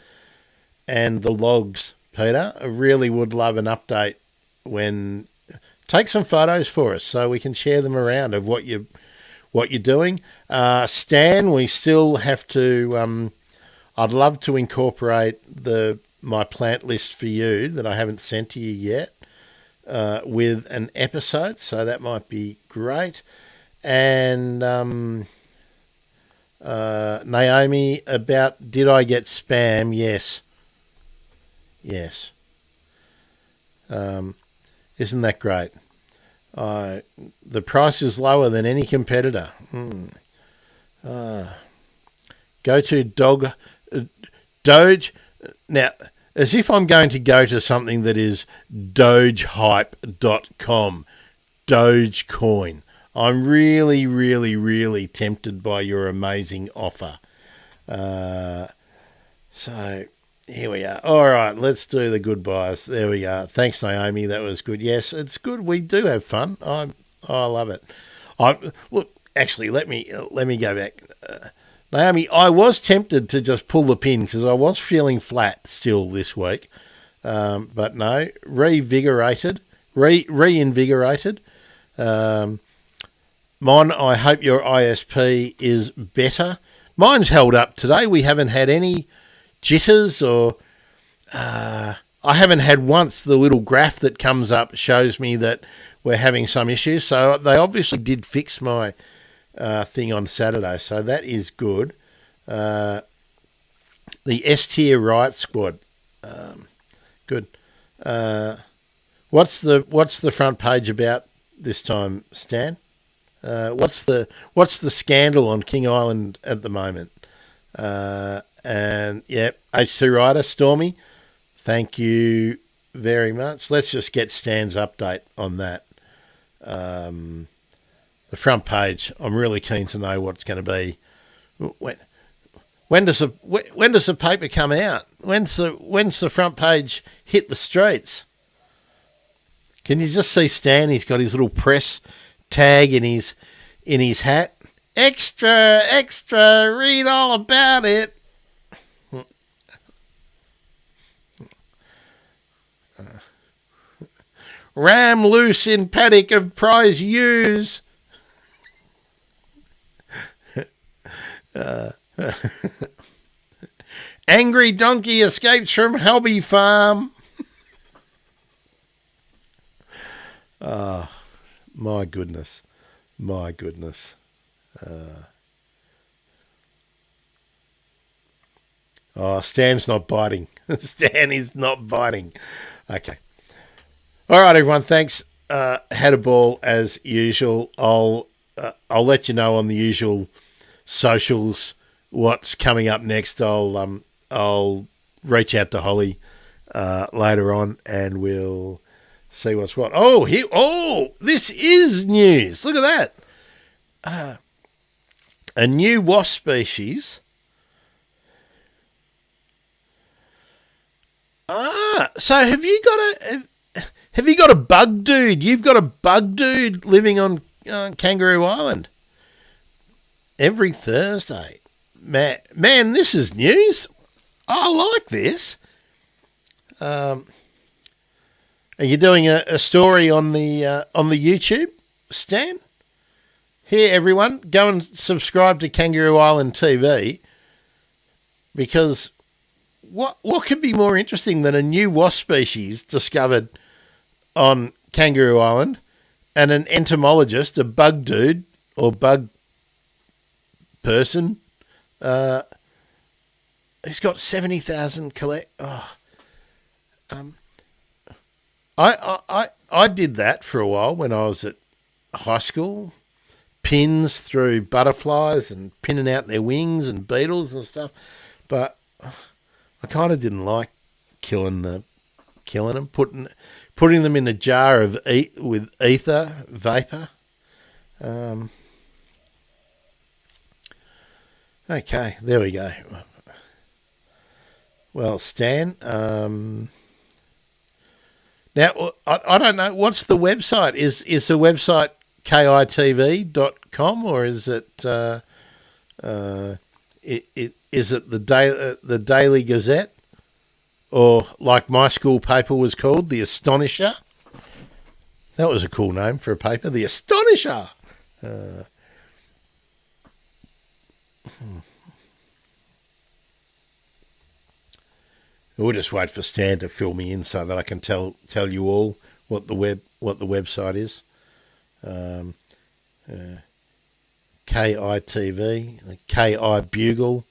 and the logs, Peter. I really would love an update when. Take some photos for us so we can share them around of what you're doing. Stan, we still have to. I'd love to incorporate my plant list for you that I haven't sent to you yet with an episode, so that might be great. And Naomi, about did I get spam? Yes. Isn't that great? The price is lower than any competitor. Go to Doge. Now, as if I'm going to go to something that is dogehype.com. Dogecoin. I'm really, really, really tempted by your amazing offer. So here we are. All right, let's do the goodbyes. There we are. Thanks, Naomi. That was good. Yes, it's good. We do have fun. I love it. Look, actually, let me go back. Naomi, I was tempted to just pull the pin because I was feeling flat still this week, but no, reinvigorated. Mon, I hope your ISP is better. Mine's held up today. We haven't had any jitters or I haven't had once the little graph that comes up shows me that we're having some issues. So they obviously did fix my thing on Saturday. So that is good. The S-tier Riot Squad. Good. What's the front page about this time, Stan? What's the scandal on King Island at the moment? And yep, H2 Rider, Stormy, thank you very much. Let's just get Stan's update on that. The front page, I'm really keen to know what's going to be. When does the paper come out? When's the front page hit the streets? Can you just see Stan? He's got his little press tag in his hat. Extra, read all about it. Ram loose in paddock of prize ewes. Angry donkey escapes from Halby farm. My goodness. My goodness. Stan's not biting. Stan is not biting. Okay. All right, everyone. Thanks. Had a ball as usual. I'll let you know on the usual socials what's coming up next. I'll reach out to Holly later on, and we'll see what's what. This is news. Look at that. A new wasp species. So have you got a bug dude? You've got a bug dude living on Kangaroo Island every Thursday. Man, this is news. I like this. Are you doing a story on the YouTube, Stan? Here, everyone, go and subscribe to Kangaroo Island TV, because what could be more interesting than a new wasp species discovered on Kangaroo Island and an entomologist, a bug dude or bug person, who's got 70,000 collect. I did that for a while when I was at high school. Pins through butterflies and pinning out their wings and beetles and stuff, but I kind of didn't like killing them, putting them in a jar of with ether vapor. Okay, there we go. Well, Stan, now I don't know, what's the website? Is the website kitv.com, or is it is it the Daily Gazette, or like my school paper was called, the Astonisher? That was a cool name for a paper, the Astonisher. We'll just wait for Stan to fill me in so that I can tell you all what the website is. KITV, the KI Bugle,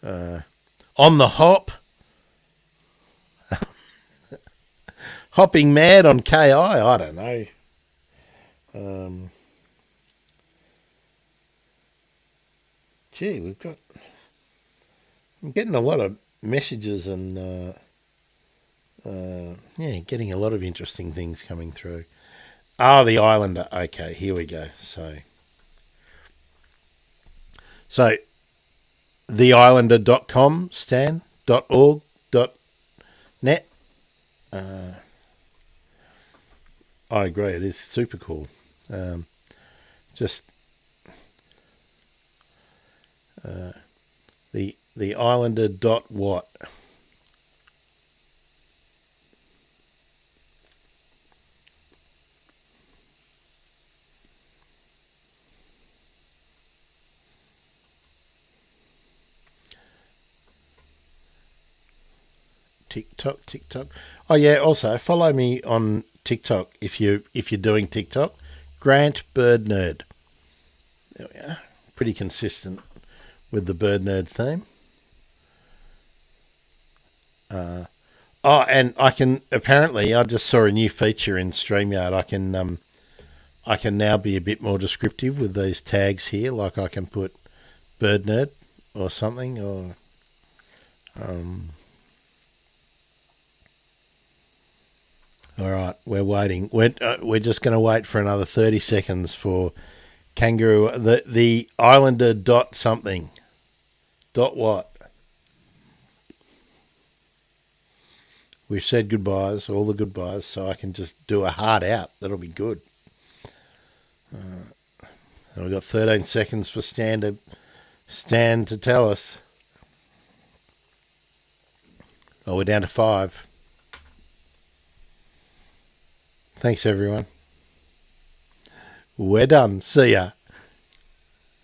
on the hop, hopping mad on KI. I don't know. I'm getting a lot of messages and getting a lot of interesting things coming through. The Islander. Okay, here we go. So theislander.com, stan.org.net. I agree, it is super cool. The Islander dot what? TikTok. Oh yeah, also follow me on TikTok if you're doing TikTok. Grant Bird Nerd. There we are. Pretty consistent with the Bird Nerd theme. And I can apparently, I just saw a new feature in StreamYard. I can now be a bit more descriptive with these tags here. Like I can put Bird Nerd or something, or all right, we're waiting. We're just going to wait for another 30 seconds for Kangaroo, the Islander dot something. Dot what? We've said goodbyes, all the goodbyes, so I can just do a hard out. That'll be good. And we've got 13 seconds for Stan to tell us. Oh, we're down to 5. Thanks, everyone. We're done. See ya.